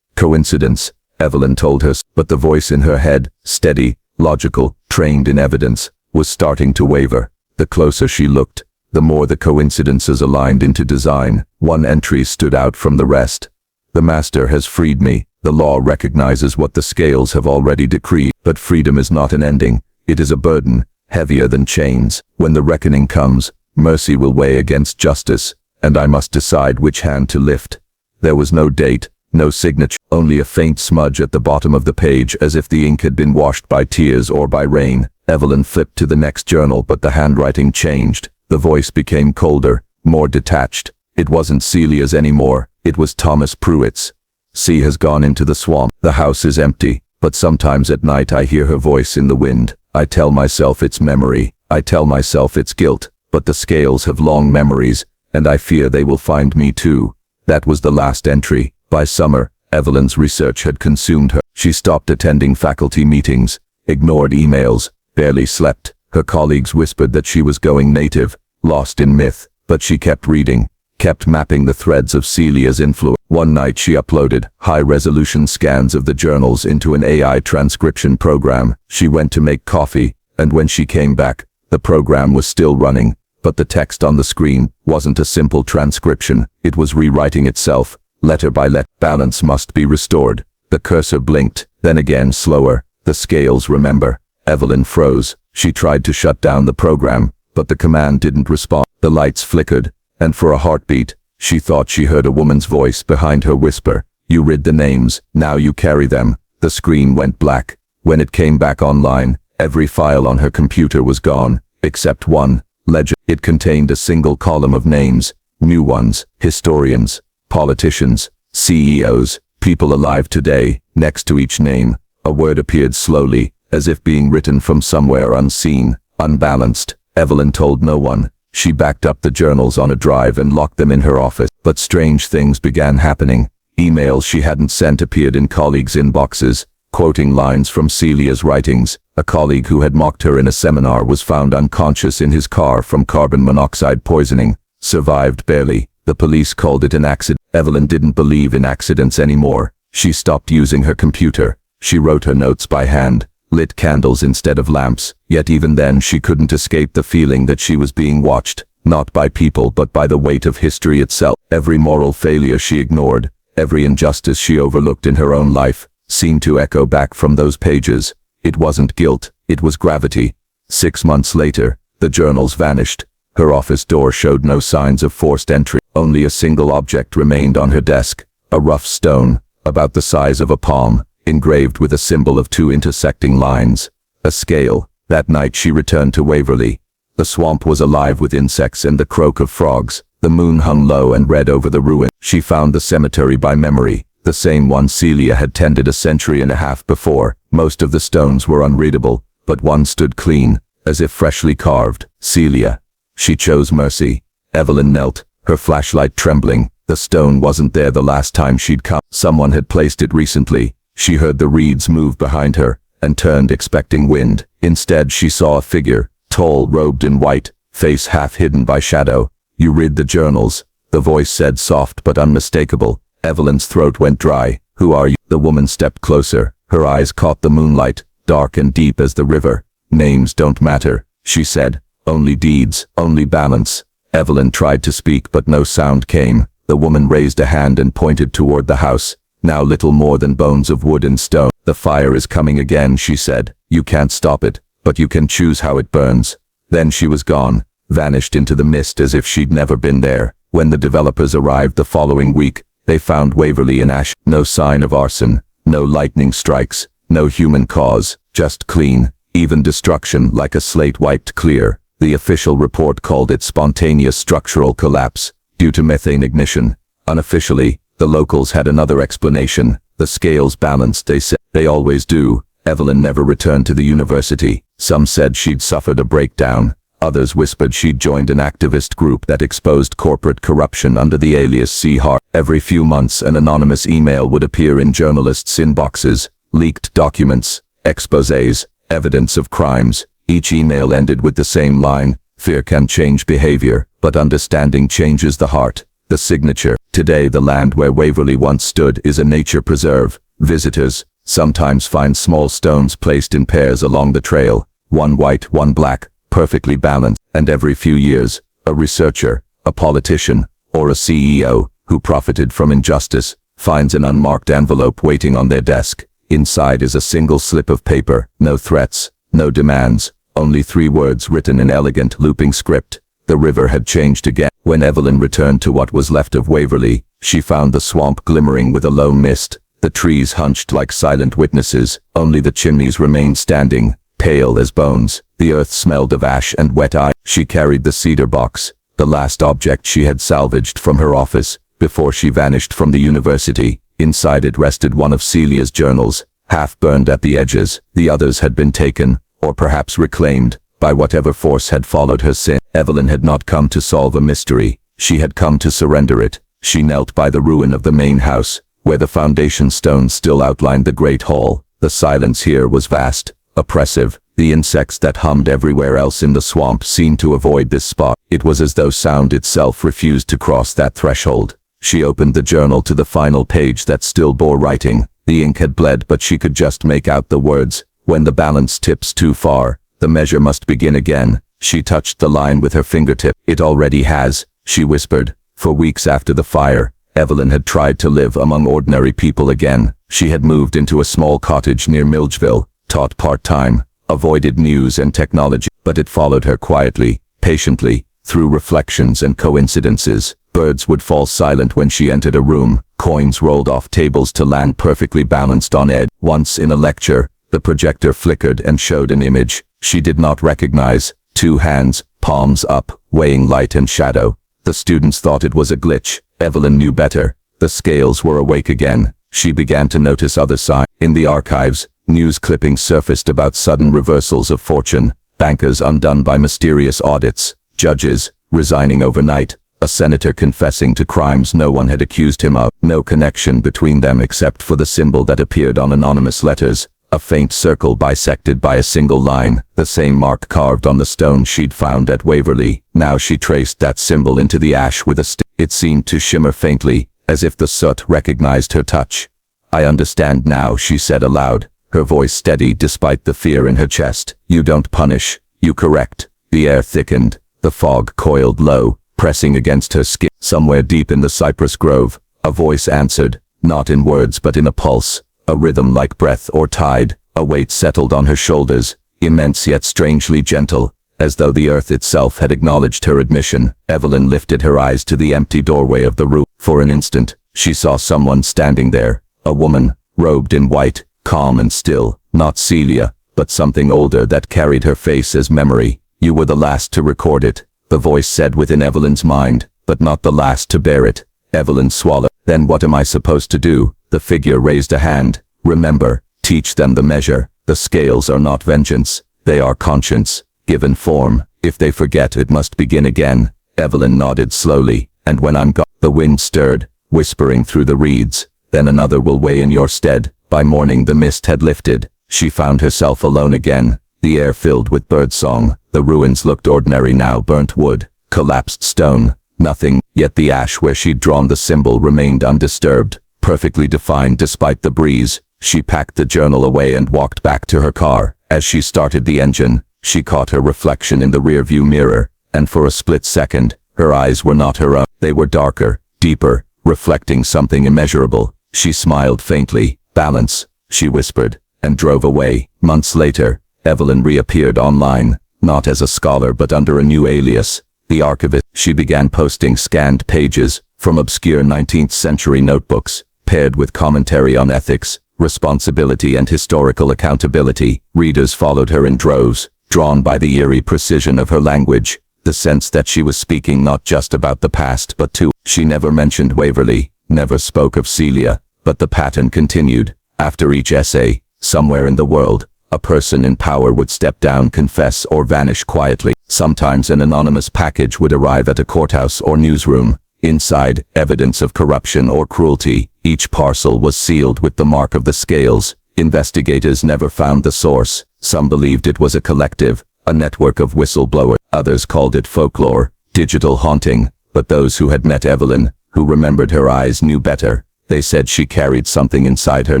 Coincidence, Evelyn told her, but the voice in her head, steady, logical, trained in evidence, was starting to waver. The closer she looked, the more the coincidences aligned into design. One entry stood out from the rest. The master has freed me. The law recognizes what the scales have already decreed, but freedom is not an ending. It is a burden, heavier than chains. When the reckoning comes, mercy will weigh against justice, and I must decide which hand to lift. There was no date, no signature, only a faint smudge at the bottom of the page as if the ink had been washed by tears or by rain. Evelyn flipped to the next journal, but the handwriting changed. The voice became colder, more detached. It wasn't Celia's anymore, it was Thomas Pruitt's. C has gone into the swamp. The house is empty, but sometimes at night I hear her voice in the wind. I tell myself it's memory. I tell myself it's guilt, but the scales have long memories, and I fear they will find me too. That was the last entry. By summer, Evelyn's research had consumed her. She stopped attending faculty meetings, ignored emails, barely slept. Her colleagues whispered that she was going native, lost in myth, but she kept reading, kept mapping the threads of Celia's influence. One night she uploaded high-resolution scans of the journals into an AI transcription program. She went to make coffee, and when she came back, the program was still running, but the text on the screen wasn't a simple transcription. It was rewriting itself, letter by letter. Balance must be restored. The cursor blinked, then again slower. The scales remember. Evelyn froze. She tried to shut down the program, but the command didn't respond. The lights flickered, and for a heartbeat, she thought she heard a woman's voice behind her whisper, "You read the names, now you carry them." The screen went black. When it came back online, every file on her computer was gone, except one, ledger. It contained a single column of names, new ones, historians, politicians, CEOs, people alive today. Next to each name, a word appeared slowly, as if being written from somewhere unseen, unbalanced. Evelyn told no one. She backed up the journals on a drive and locked them in her office. But strange things began happening. Emails she hadn't sent appeared in colleagues' inboxes, quoting lines from Celia's writings. A colleague who had mocked her in a seminar was found unconscious in his car from carbon monoxide poisoning. Survived barely. The police called it an accident. Evelyn didn't believe in accidents anymore. She stopped using her computer. She wrote her notes by hand, lit candles instead of lamps, yet even then she couldn't escape the feeling that she was being watched, not by people but by the weight of history itself. Every moral failure she ignored, every injustice she overlooked in her own life, seemed to echo back from those pages. It wasn't guilt, it was gravity. 6 months later, the journals vanished. Her office door showed no signs of forced entry. Only a single object remained on her desk, a rough stone, about the size of a palm, engraved with a symbol of 2 intersecting lines. A scale. That night she returned to Waverley. The swamp was alive with insects and the croak of frogs. The moon hung low and red over the ruin. She found the cemetery by memory, the same one Celia had tended a century and a half before. Most of the stones were unreadable, but one stood clean, as if freshly carved. Celia. She chose mercy. Evelyn knelt, her flashlight trembling. The stone wasn't there the last time she'd come. Someone had placed it recently. She heard the reeds move behind her, and turned expecting wind. Instead she saw a figure, tall, robed in white, face half hidden by shadow. "You read the journals," the voice said, soft but unmistakable. Evelyn's throat went dry. "Who are you?" The woman stepped closer. Her eyes caught the moonlight, dark and deep as the river. "Names don't matter," she said. "Only deeds, only balance." Evelyn tried to speak but no sound came. The woman raised a hand and pointed toward the house, now little more than bones of wood and stone. "The fire is coming again," she said. "You can't stop it, but you can choose how it burns." Then she was gone, vanished into the mist as if she'd never been there. When the developers arrived the following week, they found Waverly in ash. No sign of arson, no lightning strikes, no human cause, just clean, even destruction like a slate wiped clear. The official report called it spontaneous structural collapse, due to methane ignition. Unofficially, the locals had another explanation. The scales balanced, they said. They always do. Evelyn never returned to the university. Some said she'd suffered a breakdown. Others whispered she'd joined an activist group that exposed corporate corruption under the alias C. Hart. Every few months an anonymous email would appear in journalists' inboxes. Leaked documents, exposés, evidence of crimes. Each email ended with the same line: "Fear can change behavior, but understanding changes the heart." The signature. Today the land where Waverly once stood is a nature preserve. Visitors sometimes find small stones placed in pairs along the trail, one white, one black, perfectly balanced. And every few years, a researcher, a politician, or a CEO, who profited from injustice, finds an unmarked envelope waiting on their desk. Inside is a single slip of paper, no threats, no demands, only 3 words written in elegant, looping script. The river had changed again. When Evelyn returned to what was left of Waverly, she found the swamp glimmering with a low mist. The trees hunched like silent witnesses. Only the chimneys remained standing, pale as bones. The earth smelled of ash and wet eye. She carried the cedar box, the last object she had salvaged from her office, before she vanished from the university. Inside it rested one of Celia's journals, half burned at the edges. The others had been taken, or perhaps reclaimed, by whatever force had followed her sin. Evelyn had not come to solve a mystery. She had come to surrender it. She knelt by the ruin of the main house, where the foundation stones still outlined the great hall. The silence here was vast, oppressive. The insects that hummed everywhere else in the swamp seemed to avoid this spot. It was as though sound itself refused to cross that threshold. She opened the journal to the final page that still bore writing. The ink had bled, but she could just make out the words: "When the balance tips too far, the measure must begin again." She touched the line with her fingertip. "It already has," she whispered. For weeks after the fire, Evelyn had tried to live among ordinary people again. She had moved into a small cottage near Milledgeville, taught part-time, avoided news and technology, but it followed her quietly, patiently, through reflections and coincidences. Birds would fall silent when she entered a room. Coins rolled off tables to land perfectly balanced on edge. Once in a lecture, the projector flickered and showed an image she did not recognize. 2 hands, palms up, weighing light and shadow. The students thought it was a glitch. Evelyn knew better. The scales were awake again. She began to notice other signs. In the archives, news clippings surfaced about sudden reversals of fortune, bankers undone by mysterious audits, judges resigning overnight, a senator confessing to crimes no one had accused him of. No connection between them except for the symbol that appeared on anonymous letters. A faint circle bisected by a single line, the same mark carved on the stone she'd found at Waverly. Now she traced that symbol into the ash with a stick. It seemed to shimmer faintly, as if the soot recognized her touch. "I understand now," she said aloud, her voice steady despite the fear in her chest. "You don't punish, you correct." The air thickened, the fog coiled low, pressing against her skin. Somewhere deep in the cypress grove, a voice answered, not in words but in a pulse. A rhythm like breath or tide. A weight settled on her shoulders, immense yet strangely gentle, as though the earth itself had acknowledged her admission. Evelyn lifted her eyes to the empty doorway of the room. For an instant, she saw someone standing there, a woman, robed in white, calm and still. Not Celia, but something older that carried her face as memory. You were the last to record it, the voice said within Evelyn's mind, but not the last to bear it. Evelyn swallowed. Then what am I supposed to do? The figure raised a hand. Remember, teach them the measure. The scales are not vengeance. They are conscience, given form. If they forget, it must begin again. Evelyn nodded slowly, and when I'm gone, the wind stirred, whispering through the reeds. Then another will weigh in your stead. By morning the mist had lifted. She found herself alone again, the air filled with birdsong. The ruins looked ordinary now, burnt wood, collapsed stone, nothing, yet the ash where she'd drawn the symbol remained undisturbed, perfectly defined despite the breeze. She packed the journal away and walked back to her car. As she started the engine, she caught her reflection in the rearview mirror, and for a split second, her eyes were not her own. They were darker, deeper, reflecting something immeasurable. She smiled faintly. Balance, she whispered, and drove away. Months later, Evelyn reappeared online, not as a scholar but under a new alias, the archivist. She began posting scanned pages from obscure 19th century notebooks, paired with commentary on ethics, responsibility and historical accountability. Readers followed her in droves, drawn by the eerie precision of her language, the sense that she was speaking not just about the past but too. She never mentioned Waverley, never spoke of Celia, but the pattern continued. After each essay, somewhere in the world, a person in power would step down, confess, or vanish quietly. Sometimes an anonymous package would arrive at a courthouse or newsroom. Inside, evidence of corruption or cruelty. Each parcel was sealed with the mark of the scales. Investigators never found the source. Some believed it was a collective, a network of whistleblowers. Others called it folklore, digital haunting. But those who had met Evelyn, who remembered her eyes, knew better. They said she carried something inside her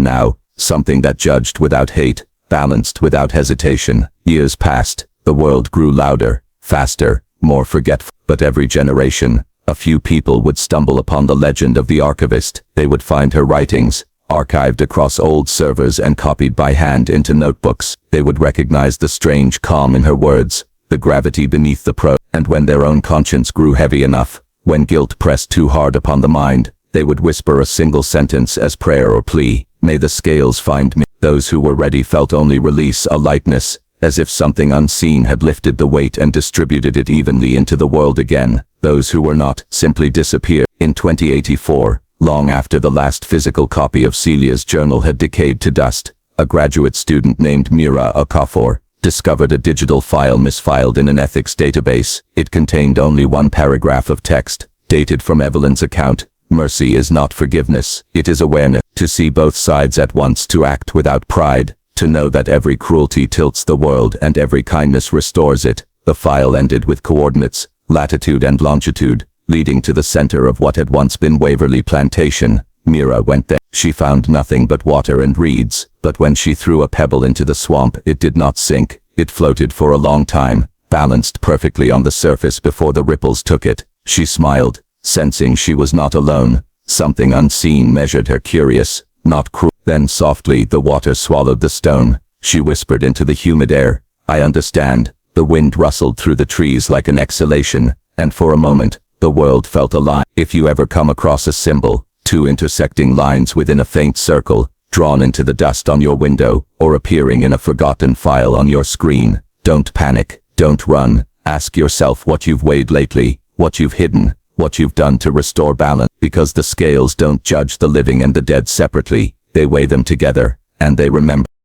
now, something that judged without hate, balanced without hesitation. Years passed, the world grew louder, faster, more forgetful. But every generation, a few people would stumble upon the legend of the archivist. They would find her writings, archived across old servers and copied by hand into notebooks. They would recognize the strange calm in her words, the gravity beneath the prose. And when their own conscience grew heavy enough, when guilt pressed too hard upon the mind, they would whisper a single sentence as prayer or plea. May the scales find me. Those who were ready felt only release, a lightness, as if something unseen had lifted the weight and distributed it evenly into the world again. Those who were not simply disappeared. In 2084, long after the last physical copy of Celia's journal had decayed to dust, a graduate student named Mira Okafor discovered a digital file misfiled in an ethics database. It contained only one paragraph of text, dated from Evelyn's account. Mercy is not forgiveness, it is awareness. To see both sides at once, to act without pride, to know that every cruelty tilts the world and every kindness restores it. The file ended with coordinates, latitude and longitude, leading to the center of what had once been Waverley Plantation. Mira went there. She found nothing but water and reeds, but when she threw a pebble into the swamp, it did not sink. It floated for a long time, balanced perfectly on the surface before the ripples took it. She smiled, sensing she was not alone. Something unseen measured her, curious, not cruel. Then softly the water swallowed the stone. She whispered into the humid air, I understand. The wind rustled through the trees like an exhalation, and for a moment, the world felt alive. If you ever come across a symbol, two intersecting lines within a faint circle, drawn into the dust on your window, or appearing in a forgotten file on your screen, don't panic, don't run. Ask yourself what you've weighed lately, what you've hidden, what you've done to restore balance. Because the scales don't judge the living and the dead separately, they weigh them together, and they remember.